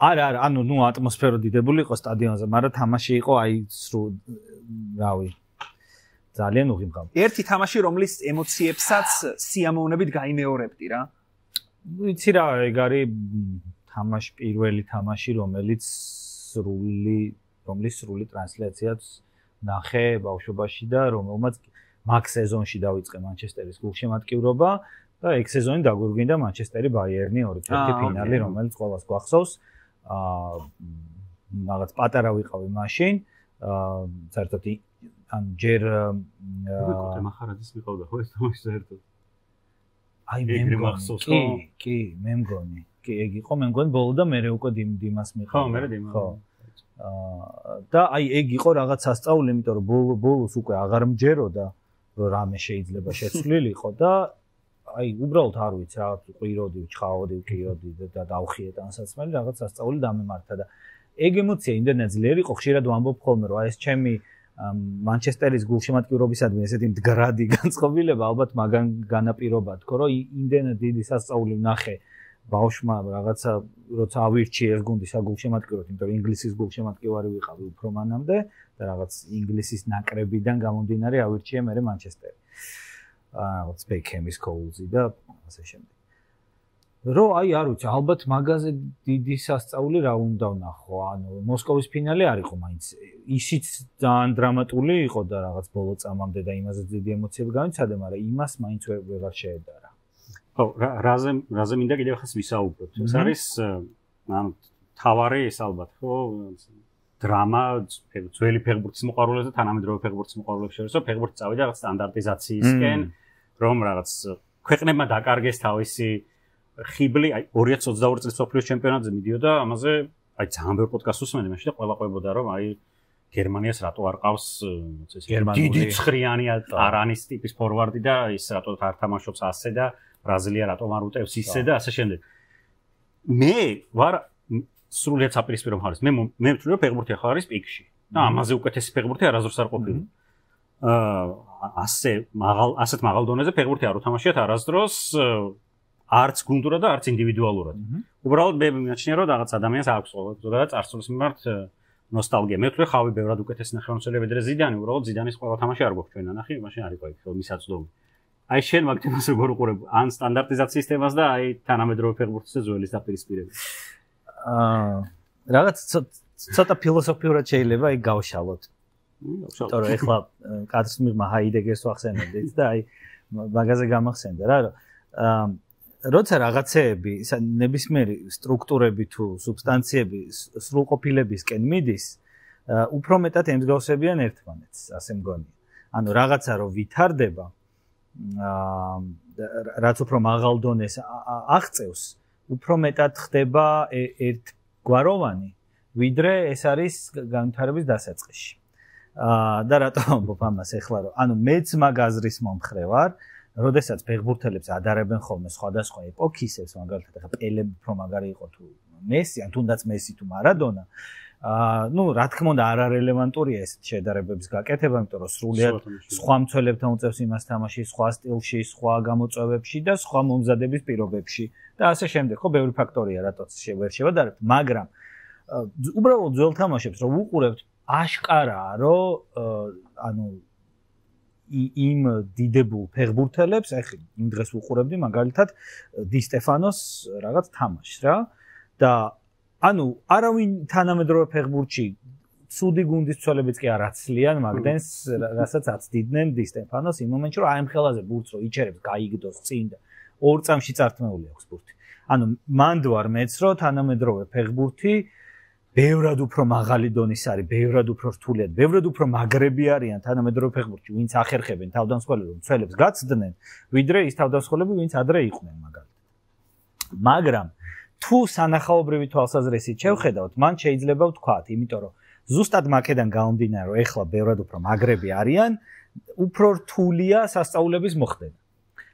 არა, ანუ ნუ ატმოსფერო დიდებული იყო სტადიონზე, მაგრამ თამაში იყო აი რავი. ძალიან უღიმღამო. ერთი თამაში, რომლის ემოციებსაც სიამოვნებით გაიმეორებდი რა. ვიცი რა, ეგ არის პირველი თამაში, რომლის სრული ტრანსლაციაც ნახე ბავშვობაში და რომელმაც მაგ სეზონში დაიწყე მანჩესტერის გულშემატკივრობა და ეგ სეზონი დაგვირგვინდა მანჩესტერი ბაიერნი 2-1 ფინალი, რომელიც ყველას გვახსოვს. რაღაც პატარა ვიყავი მაშინ. საერთოდ ან ჯერ რიკოტე მახარაძის მიყავდა ხო ეს თამაში საერთოდ? აი მე მგონი. კი, მე მგონი. კი, ეგ იყო, მე მგონი ბოლო და მე უკვე დიმას მიყავდა. ხო, მე დიმა. ხო. და აი ეგ იყო რაღაც სასწაული, იმიტომ რომ ბოლოს უკვე აღარ მჯეროდა, რომ რამე შეიძლება შეცვლილიყო და აი უბრალოდ არ ვიცი, რაღაც ყვიროდი, ჩხაოდი, კიოდი და დავხიე ტანსაცმელი, რაღაც სასწაული დამემართა და ეგ ემოცია იმდენად ძლიერი იყო, ხშირად ვამბობ ხოლმე, რომ აი ეს ჩემი მანჩესტერის გულშემატკივრობისადმი ესეთი მდგრადი განწყობილება ალბათ მაგან განაპირობა თქო, რომ იმდენად დიდი სასწაული ვნახე ბავშვმა რაღაცა როცა ავირჩიე ეს გუნდი საგულშემატკივროდ, იმიტომ რომ ინგლისის გულშემატკივარი ვიყავი უფრო მანამდე და რაღაც ინგლისის ნაკრებიდან გამომდინარე ავირჩიე მე მანჩესტერი. რაღაც ბექემის კოულზი და ასე შემდეგ. რო აი არ ვიცი, ალბათ მაგაზე დიდი სასწაული რა უნდა ვნახო, ანუ მოსკოვის ფინალი არ იყო მაინც. ისიც ძალიან დრამატული იყო და რაღაც ბოლო წამამდე და იმაზე დიდი ემოციები განიცადა, მაგრამ იმას მაინც ვეღარ შეედარა. ხო, რაზე მინდა კიდევ ხას ვისაუბროთ. ეს არის ანუ თავარი ეს ალბათ, ხო, დრამა ძველი ფეხბურთის მოყვარულებს და თანამედროვე ფეხბურთის მოყვარულებს შორის, რომ ფეხბურთი წავიდა რაღაც სტანდარტიზაციისკენ, რომ რაღაც ქვეყნებმა დაკარგეს თავისი ხიბლი, აი 2022 წლის მსოფლიოს ჩემპიონატზე მიდიოდა, ამაზე აი ძალიან ბევრ პოდკასტს უსმენდი მაშინ და ყველა ყვებოდა, რომ აი გერმანიას რატო არ ყავს დიდი ცხრიანი არანის ტიპის ფორვარდი და ის რატო არ თამაშობს ასე და ბრაზილია რატომ არ უტევს ისე და ასე შემდეგ. მე ვარ სრულიად საპირისპირო მხარეს. მე ვთვლი რომ ფეხბურთი ახლა არის პიკში. და ამაზე უკეთესი ფეხბურთი არასდროს არ ყოფილა. ასეთ მაღალ დონეზე ფეხბურთი არ უთამაშიათ არასდროს არც გუნდურად და არც ინდივიდუალურად. უბრალოდ მე მიმაჩნია რომ რაღაც ადამიანს აქვს ყოველდღე წარსულის მიმართ ნოსტალგია. მე ვთვლი ხავი ბევრად უკეთესი ნახევარმცველი ვიდრე ზიდანი, უბრალოდ ზიდანის ყველა თამაში არ გვაქვს ჩვენ ნახი, მაშინ არ იყო იქ მისაწვდომი. აი შენ მაგ თემას როგორ უყურებ? ან სტანდარტიზაციის თემას და აი თანამედროვე ფეხბურთის ძველის დაპირისპირებას. რაღაც ცოტა ფილოსოფიურად შეიძლება აი გავშალოთ. იმიტომ რომ ეხლა კადრს მიღმა ჰაიდეგერს ვახსენებდით და აი მაგაზე გამახსენდა რა, რომ როცა რაღაცეები, ნებისმიერი სტრუქტურები თუ სუბსტანციები სრულყოფილებისკენ მიდის, უფრო მეტად ემსგავსებიან ერთმანეთს, ასე მგონია. ანუ რაღაცა რო ვითარდება, რაც უფრო მაღალ დონეს აღწევს, უფრო მეტად ხდება ერთგვაროვანი, ვიდრე ეს არის განვითარების დასაწყისში. და რატომ ამბობ ამას ეხლა, რომ ანუ მეც მაგ აზრის მომხრე ვარ, როდესაც ფეხბურთელებს ადარებენ ხოლმე სხვადასხვა ეპოქისებს, მაგალითად ახლა პელე უფრო მაგარი იყო თუ მესი, ან თუნდაც მესი თუ მარადონა, ну, რა თქმა უნდა, არ არელევანტურია ეს შედარებების გაკეთება, იმიტომ რომ სრულიად სხვა მცველებთან უწევს იმას თამაში, სხვა სტილში, სხვა გამოწვევებში და სხვა მომზადების პირობებში და ასე შემდეგ. ხო, ბევრი ფაქტორია, რატოც ვერ შევადარებთ, მაგრამ უბრალოდ ძველ თამაშებს რომ უყურებთ, აშკარაა, რომ ანუ იმ დიდებულ ფეხბურთელებს, ახლა იმ დღეს უყურებდი მაგალითად დი სტეფანოს რაღაც თამაშს რა და ანუ არავინ თანამედროვე ფეხბურთში ცუდი გუნდის მცველებიც კი არ აცლიან მაგდენს, რასაც აცდიდნენ დი სტეფანოს იმ მომენტში, რომ აი ამ ხელაზე ბურთს რო იჩერებს, გაიგდოს წინ და ორ წამში წართმეული აქვს ბურთი. ანუ მანდ ვარ მეც რომ თანამედროვე ფეხბურთი ბევრად უფრო მაღალი დონის არის, ბევრად უფრო რთულია, ბევრად უფრო მაგრები არიან თანამედროვე ფეხბურთში, ვინც ახერხებენ თავდამსხმელებს, მცველებს გაცდნენ, ვიდრე ის თავდამსხმელები, ვინც ადრე იყვნენ მაგალითად. მაგრამ თუ სანახაობრივი თვალსაზრისით შევხედავთ, მან შეიძლება ვთქვათ, იმიტომ რომ ზუსტად მაკედან გამომდინარე, რომ ეხლა ბევრად უფრო მაგრები არიან, უფრო რთულია სასწაულების მოხდენა.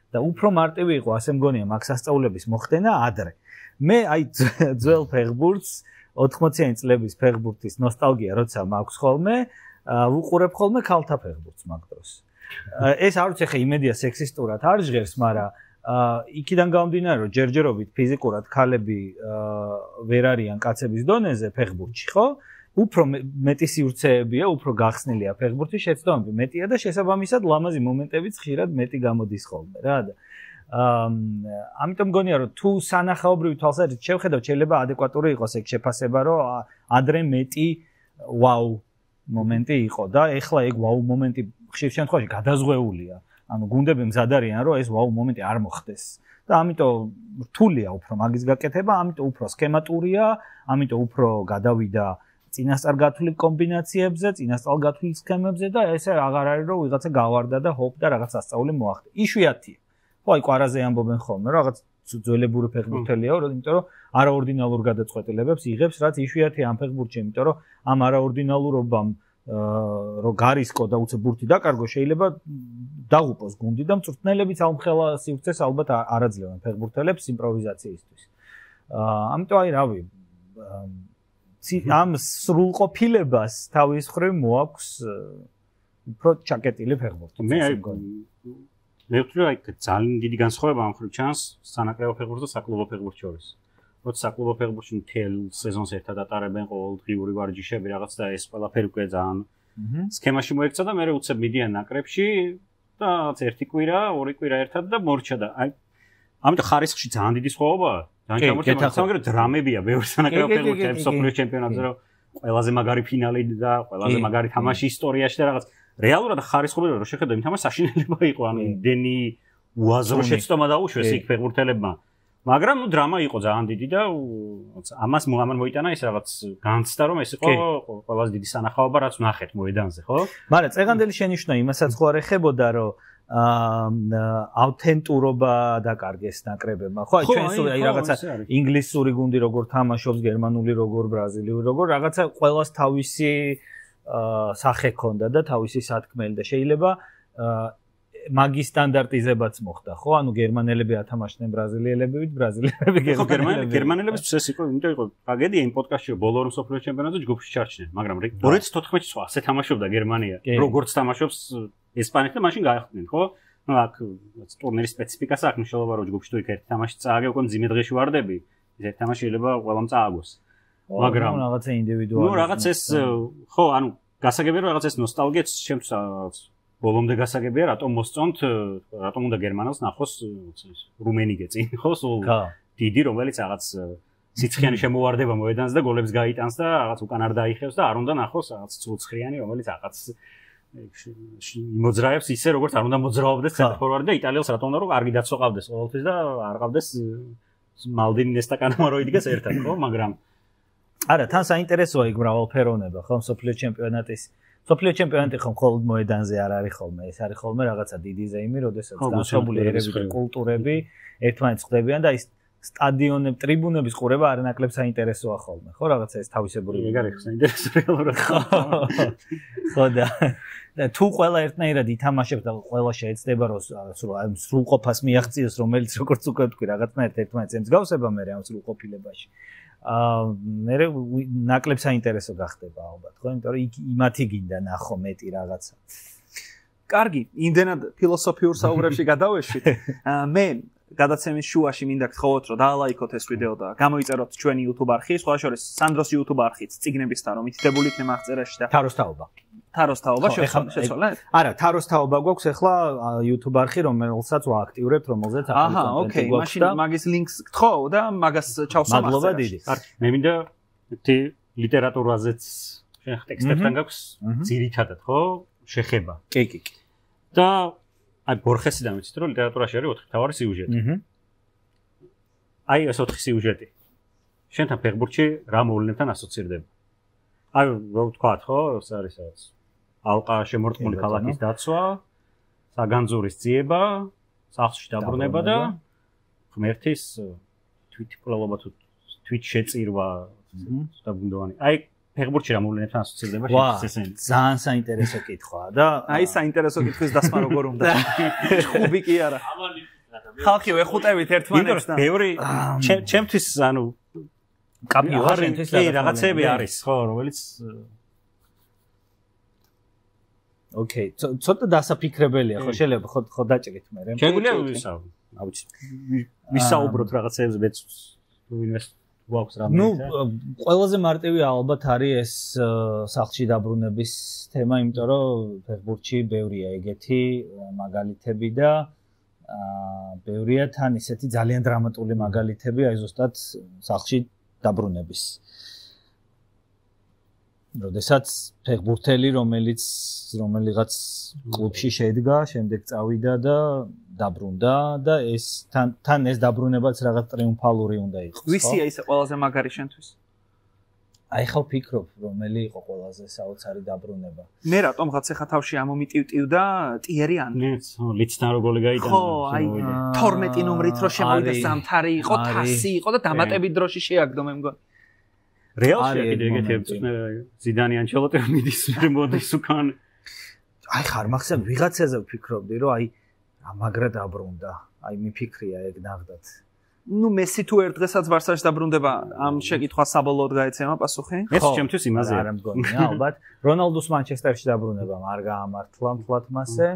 და უფრო მარტივი იყო, ასე მგონია, მაგ სასწაულების მოხდენა ადრე. მე აი ძველ ფეხბურთს 80-იანი წლების ფეხბურთის ნოსტალგია როცა მაქვს ხოლმე, ვუყურებ ხოლმე ქალთა ფეხბურთს მაგ დროს. ეს არ ვიცი ხე იმედია სექსისტურად არ ჟღერს, მაგრამ იქიდან გამომდინარე, რომ ჯერჯერობით ფიზიკურად ქალები ვერ არიან კაცების დონეზე ფეხბურთში, ხო? უფრო მეტი სივრცეებია, უფრო გახსნილია ფეხბურთის შეცდომები, მეტია და შესაბამისად ლამაზი მომენტებიც ხშირად მეტი გამოდის ხოლმე რა და ამიტომ მგონია რომ თუ სანახაობრივი თვალსაზრისით შევხედავთ შეიძლება ადეკვატური იყოს ეგ შეფასება რომ ადრე მეტი ვაუ მომენტი იყო და ეხლა ეგ ვაუ მომენტი ხშირ შემთხვევაში გადაზღვეულია ანუ გუნდები მზად არიან რომ ეს ვაუ მომენტი არ მოხდეს და ამიტომ რთულია უფრო მაგის გაკეთება ამიტომ უფრო სქემატურია ამიტომ უფრო გადავიდა წინასწარგათვლილ კომბინაციებზე, წინასწარგათვლილ სქემებზე და ესე აღარ არის რომ ვიღაცა გავარდა და ჰოპ და რაღაც სასწაული მოახდა. იშვიათია. ხო, აი კვარაზე ამბობენ ხოლმე, რაღაც ძველებური ფეხბურთელია, იმიტომ რომ არაორდინალურ გადაწყვეტილებებს იღებს, რაც იშვიათია ამ ფეხბურთში, იმიტომ რომ ამ არაორდინალურობამ რო გარისკო და უცებ ბურთი დაკარგო, შეიძლება დაღუპოს გუნდი და მწვრთნელებიც ალმხელა სივრცეს ალბათ არ აძლევენ ფეხბურთელებს იმპროვიზაციისთვის. ამიტომ აი რავი ამ სრულყოფილებას თავის მხრივ მოაქვს უფრო ჩაკეტილი ფეხბურთი. მე ვთვლი აი ძალიან დიდი განსხვავება ამ მხრივ ჩანს სანაკრებო ფეხბურთს და საკლუბო ფეხბურთს შორის. როცა საკლუბო ფეხბურთში მთელ სეზონს ერთად ატარებენ ყოველდღიური ვარჯიშები რაღაც და ეს ყველაფერი უკვე ძალიან სქემაში მოექცა და მე უცებ მიდიან ნაკრებში და ერთი კვირა, ორი კვირა ერთად და მორჩა და აი ამიტომ ხარისხში ძალიან დიდი სხვაობაა. მაგრამ დრამებია ბევრი სანაკრებო ფეხბურთში მსოფლიო ჩემპიონატზე რომ ყველაზე მაგარი ფინალი და ყველაზე მაგარი თამაში ისტორიაში და რაღაც რეალურად ხარისხობრივად რო შეხედო იმ თამაშს საშინელება იყო ანუ იმდენი უაზრო შეცდომა დაუშვეს იქ ფეხბურთელებმა მაგრამ ნუ დრამა იყო ძალიან დიდი და ამას მოიტანა ეს რაღაც განცდა რომ ეს იყო ყველაზე დიდი სანახაობა რაც ვნახეთ მოედანზე ხო მაგრამ წეგანდელი შენიშვნა იმასაც ხო არ ეხებოდა რომ ავთენტურობა დაკარგეს ნაკრებებმა. ხო, აი ჩვენ სულ აი რაღაცა ინგლისური გუნდი როგორ თამაშობს, გერმანული როგორ, ბრაზილიური როგორ, რაღაცა ყველას თავისი სახე ჰქონდა და თავისი სათქმელი და შეიძლება მაგის სტანდარტიზებაც მოხდა, ხო? ანუ გერმანელები ათამაშდნენ ბრაზილიელებივით, ბრაზილიელები გერმანელებივით. გერმანელების წესი იყო, იმიტომ იყო ტრაგედია იმ პოდკასტში ბოლო ორ მსოფლიო ჩემპიონატზე ჯგუფში ჩარჩნენ, მაგრამ 2014-ში სხვა ასე თამაშობდა გერმანია. როგორც თამაშობს ესპანეთი და მაშინ გაიხდნენ, ხო? ნუ აქ ტურნირის სპეციფიკას აქვს მნიშვნელობა, რომ ჯგუფში თუ იქ ერთი თამაში წააგე, უკვე მძიმე დღეში ვარდები. ეს ერთი თამაში შეიძლება ყველამ წააგოს. მაგრამ რაღაცა ინდივიდუალური. ნუ რაღაც ეს ხო, ანუ გასაგებია რომ რაღაც ეს ნოსტალგიაც შემს ბოლომდე გასაგებია, რატომ მოსწონთ, რატომ უნდა გერმანელს ნახოს რუმენიგე წინ, ხო, სულ დიდი, რომელიც რაღაც სიცხიანი შემოვარდება მოედანზე და გოლებს გაიტანს და რაღაც უკან არ დაიხევს და არ უნდა ნახოს რაღაც ცუცხრიანი, რომელიც რაღაც მოძრაებს ისე როგორც არ უნდა მოძრაობდეს ცენტრფორვარდი და იტალიელს რატომ უნდა რომ კარგი დაცვა ყავდეს ყოველთვის და არ ყავდეს მალდინი ნესტა კანამარო იდგეს ერთად, ხო, მაგრამ არა, თან საინტერესოა იქ მრავალფეროვნება, ხო, მსოფლიო ჩემპიონატის სოფლიო ჩემპიონატი ხომ მხოლოდ მოედანზე არ არის ხოლმე, ეს არის ხოლმე რაღაცა დიდი ზეიმი, როდესაც განსხვავებული ერები და კულტურები ერთმანეთს ხვდებიან და ის სტადიონები, ტრიბუნების ყურება არანაკლებ საინტერესოა ხოლმე, ხო, რაღაცა ეს თავისებური ეგ არის საინტერესო რეალურად. ხო და თუ ყველა ერთნაირად ითამაშებს და ყველა შეეცდება რომ სრულყოფას მიაღწიოს, რომელიც როგორც უკვე ვთქვი, რაღაცნაირად ერთმანეთს ემსგავსება მე ამ სრულყოფილებაში. მე ნაკლებ საინტერესო გახდება ალბათ, ხო? იმიტომ რომ იმათი გინდა ნახო მეტი რაღაცა. კარგი, იმდენად ფილოსოფიურ საუბრებში გადავეშვით. მე გადაცემის შუაში მინდა გთხოვოთ, რომ დაალაიქოთ ეს ვიდეო და გამოიწეროთ ჩვენი YouTube არხი, სხვა შორის სანდროს YouTube არხიც, წიგნებისთან რომ მითითებული იქნება აღწერაში და თაროსთაობა. თაროსთაობა შეცვალეთ? არა, თაროსთაობა გვაქვს ახლა YouTube არხი, რომელსაც ვააქტიურებთ, რომელზეც ახლა ოკეი, მაშინ მაგის ლინკს გთხოვ და მაგას ჩავსვამ. მადლობა დიდი. მე მინდა ლიტერატურაზეც შეხ ტექსტებთან გაქვს ძირითადად, ხო? შეხება. კი. და აი ბორხესიდან ვიცით რომ ლიტერატურაში არის 4 მთავარი სიუჟეტი. აი ეს 4 სიუჟეტი. შენთან ფეხბურთში რა მოვლენებთან ასოცირდება? აი რო ვთქვათ ხო, ეს არის რაღაც ალყა შემორტყმული ქალაქის დაცვა, საგანძურის ძიება, სახლში დაბრუნება და ღმერთის თვითმკვლელობა თუ თვით შეწირვა და ბუნდოვანი. აი ფეხბურთში რა მოვლენებთან ასოცირდება შესაძლებელი. ძალიან საინტერესო კითხვაა და აი საინტერესო კითხვის დასმა როგორ უნდა. ხუბი კი არა. ხალხი ვეხუტებით ერთმანეთს და ბევრი ჩემთვის ანუ კაპიო არის კი რაღაცები არის ხო რომელიც ოკეი ცოტა დასაფიქრებელია ხო შეიძლება ხო დაჭრით მე შეგვიძლია ვისაუბროთ რაღაცებზე მეც ინვესტ გვაქვს რამე ნუ ყველაზე მარტივი ალბათ არის ეს სახლში დაბრუნების თემა იმიტომ რომ ფეხბურთში ბევრია ეგეთი მაგალითები და ბევრია თან ისეთი ძალიან დრამატული მაგალითები აი ზუსტად სახლში დაბრუნების როდესაც ფეხბურთელი რომელიღაც კლუბში შედგა შემდეგ წავიდა და დაბრუნდა და ეს თან ეს დაბრუნებაც რაღაც ტრიუმფალური უნდა იყოს ხო? ვისია ისე ყველაზე მაგარი შენთვის? აი ხო ვფიქრობ რომელი იყო ყველაზე საოცარი დაბრუნება. მე რატომღაც ეხა თავში ამომიტივტივდა ტიერი ანრი. ლიცთან რო გოლი გაიტანა. ხო, აი 12 ნომრით რო შემოვიდა სამთარი იყო, თასი იყო და დამატებით დროში შეაგდო მე მგონი. რეალში კიდე ეგეთი ზიდანი ანჩელოტი მიდის მე მოდის უკან. აი ხარ მაგას ვიღაცაზე ვფიქრობდი რომ აი მაგრა დაბრუნდა. აი მიფიქრია ეგ ნახდათ. ნუ მესი თუ ერთ დღესაც ბარსაში დაბრუნდება ამ შეკითხვას საბოლოოდ გაეცემა პასუხი? ეს ჩემთვის იმაზეა. არა მგონია ალბათ. რონალდუს მანჩესტერში დაბრუნება არ გაამართლა მთლად მასე.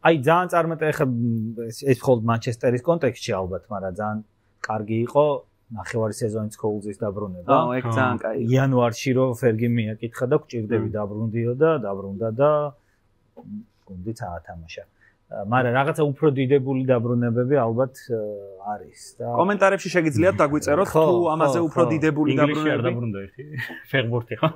აი ძალიან წარმატებული ხა ეს მხოლოდ მანჩესტერის კონტექსტში ალბათ, მაგრამ ძალიან კარგი იყო ნახევარი სეზონის კოულზის დაბრუნება. ეგ ძალიან კაი. იანვარში რო ფერგი მიაკითხა და გვჭირდები დაბრუნდიო და დაბრუნდა და გუნდიც აათამაშა. მაგრამ რაღაცა უფრო დიდებული დაბრუნებები ალბათ არის და კომენტარებში შეგიძლიათ დაგვიწეროთ თუ ამაზე უფრო დიდებული დაბრუნებები არ დაბრუნდა ერთი ფეხბურთი ხო?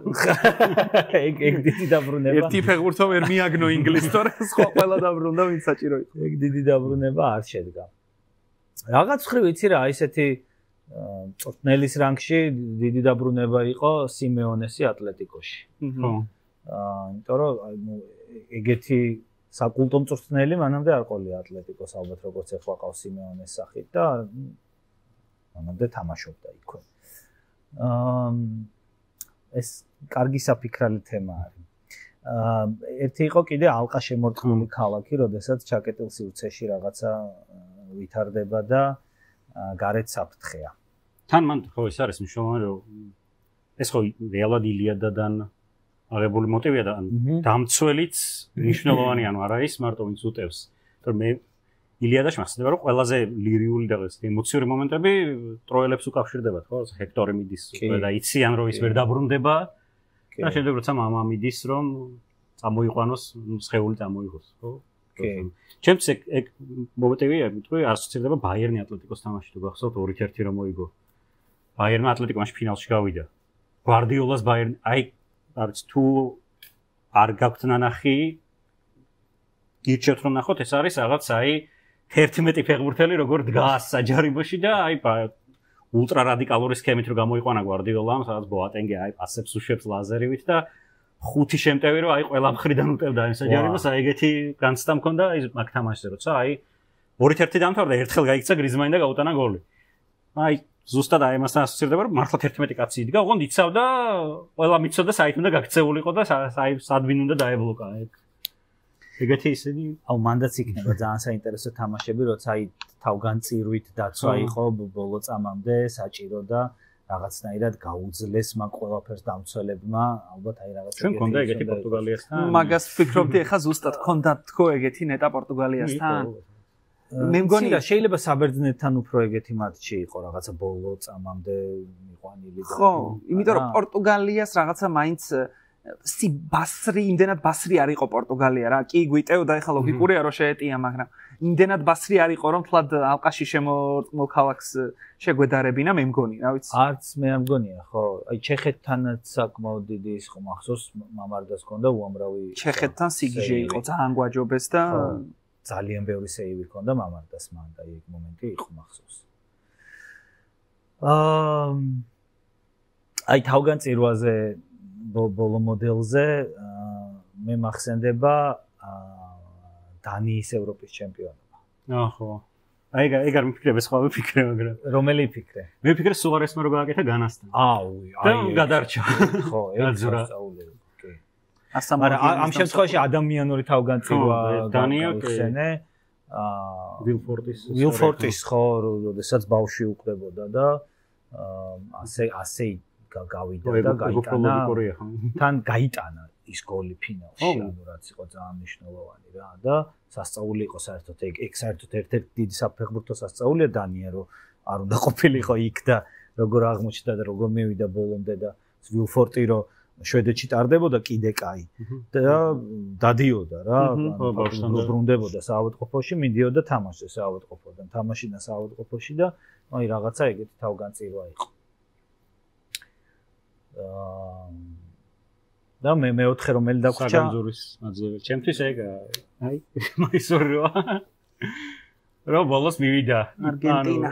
ეგ დიდი დაბრუნება. ერთი ფეხბურთო ვერ მიაგნო ინგლისს თორე სხვა ყველა დაბრუნდა ვინც საჭირო იყო. ეგ დიდი დაბრუნება არ შედგა. რაღაც ხრივ იცი რა ისეთი წვრთნელის რანგში დიდი დაბრუნება იყო სიმეონესი ატლეტიკოში. ხო. იმიტომ რომ ეგეთი საკულტო მწვრთნელი მანამდე არ ყოლია ატლეტიკოს ალბათ როგორც ეხლა ყავს სიმეონეს სახით და მანამდე თამაშობდა იქვე. ეს კარგი საფიქრალი თემა არის. ერთი იყო კიდე ალყა შემორტყმული ქალაქი, როდესაც ჩაკეტილ სივრცეში რაღაცა ვითარდება და გარეთ საფრთხეა. თან მან ხო ეს არის მნიშვნელოვანი რომ ეს ხო რეალად ილიადადან აღებული მოტივია და დამცველიც მნიშვნელოვანი ანუ არა ის მარტო ვინც უტევს. თორე მე ილიადაში მახსენდება რომ ყველაზე ლირიული და ემოციური მომენტები ტროელებს უკავშირდებათ ხო? ჰექტორი მიდის და იციან რომ ის ვერ დაბრუნდება და შემდეგ როცა მამა მიდის რომ წამოიყვანოს სხეული წამოიღოს ხო? ჩემს ეგ მომენტებია მეტყვი ასოცირდება ბაიერნი ატლეტიკოს თამაში თუ გახსოვთ 2-1 რომ მოიგო. ბაიერნმა ატლეტიკოში ფინალში გავიდა. გვარდიოლას ბაიერნი აი არც თუ არ გაქვთ ნანახი გირჩევთ რომ ნახოთ ეს არის რაღაც აი 11 ფეხბურთელი როგორ დგას საჯარიმოში და აი ულტრა რადიკალური სქემით რომ გამოიყვანა გვარდიოლამ სადაც ბოატენგე აი პასებს უშვებს ლაზერივით და 5 შემტევი რომ აი ყველა მხრიდან უტევდა იმ საჯარიმოს აი ეგეთი განცდა მქონდა აი მაგ თამაშზე როცა აი 2-1 დამთავრდა ერთხელ გაიქცა გრიზმანი და გაუტანა გოლი აი ზუსტად აი მასთან ასოცირდება რომ მართლა 11 კაცი იდგა ოღონდ იცავდა ყველა მიცოდა საით უნდა გაქცეულიყო და სად ვინ უნდა დაებლოკა ეგეთი ისინი აუ მანდაც იქნება ძალიან საინტერესო თამაშები როცა აი თავგანწირვით დაცვა იყო ბოლო წამამდე საჭირო და რაღაცნაირად გაუძლეს მაგ ყველაფერს დამცველებმა ალბათ აი რაღაც ჩვენ გქონდა ეგეთი პორტუგალიასთან მაგას ვფიქრობდი ახლა ზუსტად გქონდა თქო ეგეთი ნეტა პორტუგალიასთან მე მგონი რა შეიძლება საბერძნეთთან უფრო ეგეთი მატჩი იყო რაღაცა ბოლო წამამდე მიყვანილი და ხო იმიტომ რომ პორტუგალიას რაღაცა მაინც ბასრი იმდენად ბასრი არ იყო პორტუგალია რა კი გვიტევდა ეხლა ლოგიკურია რომ შეეტია მაგრამ იმდენად ბასრი არ იყო რომ თლად ალყაში შემორტყმულ ქალაქს შეგვედარებინა მე მგონი რა ვიცი არც მე არ მგონია ხო აი ჩეხეთთანაც საკმაოდ დიდი ის ხო მახსოვს მამარდას ჰქონდა უამრავი ჩეხეთთან სიგიჟე იყო ძალიან გვაჯობეს და ძალიან ბევრი სეივი ჰქონდა მამარდას მან და ეგ მომენტი იყო მახსოვს აი თავგანწირვაზე ბოლო მოდელზე მე მახსენდება დანიის ევროპის ჩემპიონობა. ხო. ეგ არ მიფიქრე, სხვა მიფიქრე, მაგრამ რომელი ფიქრე? მე ვფიქრე სუარესმა რო გააკეთა განასთან. და გადარჩა. ხო, ეგ სწავლე. კი. მაგრამ ამ შემთხვევაში ადამიანური თავგანწირვა დანიო ვილფორტის ხო, როდესაც ბავშვი უკდებოდა და ასე გავიდა და გაიტანა. თან გაიტანა ის გოლი ფინალში, ანუ რაც იყო ძალიან მნიშვნელოვანი რა და სასწაული იყო საერთოდ ეგ საერთოდ ერთ-ერთი დიდი საფეხბურთო სასწაულია დანია რომ არ უნდა ყოფილიყო იქ და როგორ აღმოჩნდა და როგორ მივიდა ბოლომდე და ვილფორტი რომ შვედეთში ტარდებოდა კიდე კაი და დადიოდა რა ბრუნდებოდა საავადმყოფოში მიდიოდა თამაშზე საავადმყოფოდან თამაშიდან საავადმყოფოში და აი რაღაცა ეგეთი თავგანწირვა იყო და მე მეოთხე რომელი დაგვრჩა საგანძურის მაძიებელი ჩემთვის ეგა აი მაისურია რომ ბოლოს მივიდა არგენტინა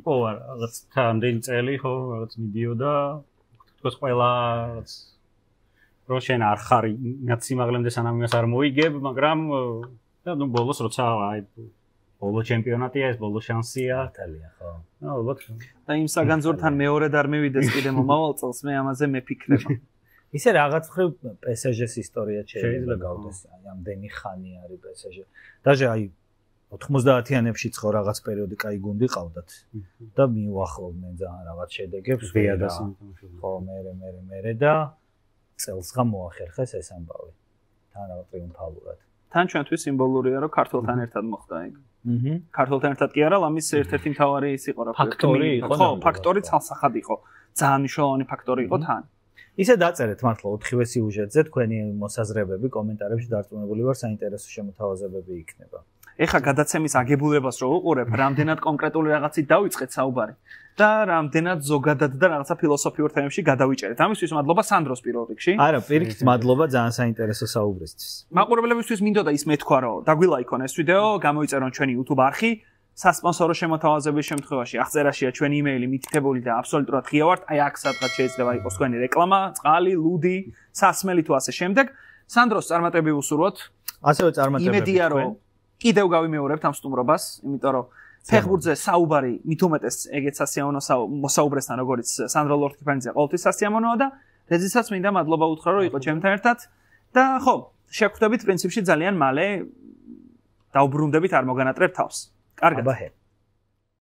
იპოვა რაღაც თამდენი წელი ხო რაღაც მიდიოდა თქოს ყველა რაღაც რო შენ არ ხარი ნაციმაღლემდე სანამ იმას არ მოიგებ მაგრამ და ნუ ბოლოს როცა აი ბოლო ჩემპიონატია ეს ბოლო შანსია იტალია ხო ალბათ და იმ საგანძურთან მეორედ არ მივიდეს კიდე მომავალ წელს მე ამაზე მეფიქრება ისე რაღაც ხრივ PSG-ს ისტორია შეიძლება გავდეს აი ამდენი ხანი არის PSG даже აი 90-იანებში ხო რაღაც პერიოდი კაი გუნდი ყავდათ და მიუახლოვდნენ ძალიან რაღაც შედეგებს ხო მე და წელსღა მოახერხეს ეს ამბავი თან რაღაც ტრიუმფალურად თან ჩვენთვის სიმბოლურია რომ ქართველთან ერთად მოხდა ეგ ქართველთან ერთად კი არა ლამის ერთ-ერთი მთავარი ის იყო რა ფაქტორი იყო ხო ფაქტორი ცალსახად იყო ძალიან მნიშვნელოვანი ფაქტორი იყო თან ისე დაწერეთ მართლა 4-ვე სიუჟეტზე თქვენი მოსაზრებები კომენტარებში დარწმუნებული ვარ საინტერესო შემოთავაზებები იქნება ეხა გადაცემის აგებულებას რო უყურებ, რამდენად კონკრეტული რაღაცით დავიწყეთ საუბარი და რამდენად ზოგადად და რაღაცა ფილოსოფიურ თემებში გადავიჭერეთ. ამისთვის მადლობა სანდროს პირველ რიგში. არა, პირიქით მადლობა ძალიან საინტერესო საუბრისთვის. მაყურებლებისთვის მინდოდა ის მეთქვა, რომ დაგვილაიქონ ეს ვიდეო, გამოიწერონ ჩვენი YouTube არხი, სასპონსორო შემოთავაზების შემთხვევაში აღწერაშია ჩვენი იმეილი მითითებული და აბსოლუტურად ღია ვართ. აი აქ სადღაც შეიძლება იყოს თქვენი რეკლამა, წყალი, ლუდი, სასმელი თუ ასე შემდეგ. სანდროს წარმატებები უსურვოთ. ასევე წარმატებები. იმედია რომ კიდევ გავიმეორებთ ამ სტუმრობას, იმიტომ რომ ფეხბურთზე საუბარი მით უმეტეს ეგეც სასიამოვნო მოსაუბრესთან როგორც სანდრო ლორთქიფანიძე ყოველთვის სასიამოვნოა და რეზისაც მინდა მადლობა უთხრა რომ იყო ჩემთან ერთად და ხო, შევხვდებით პრინციპში ძალიან მალე დაუბრუნდებით არ მოგანატრებ თავს. კარგად.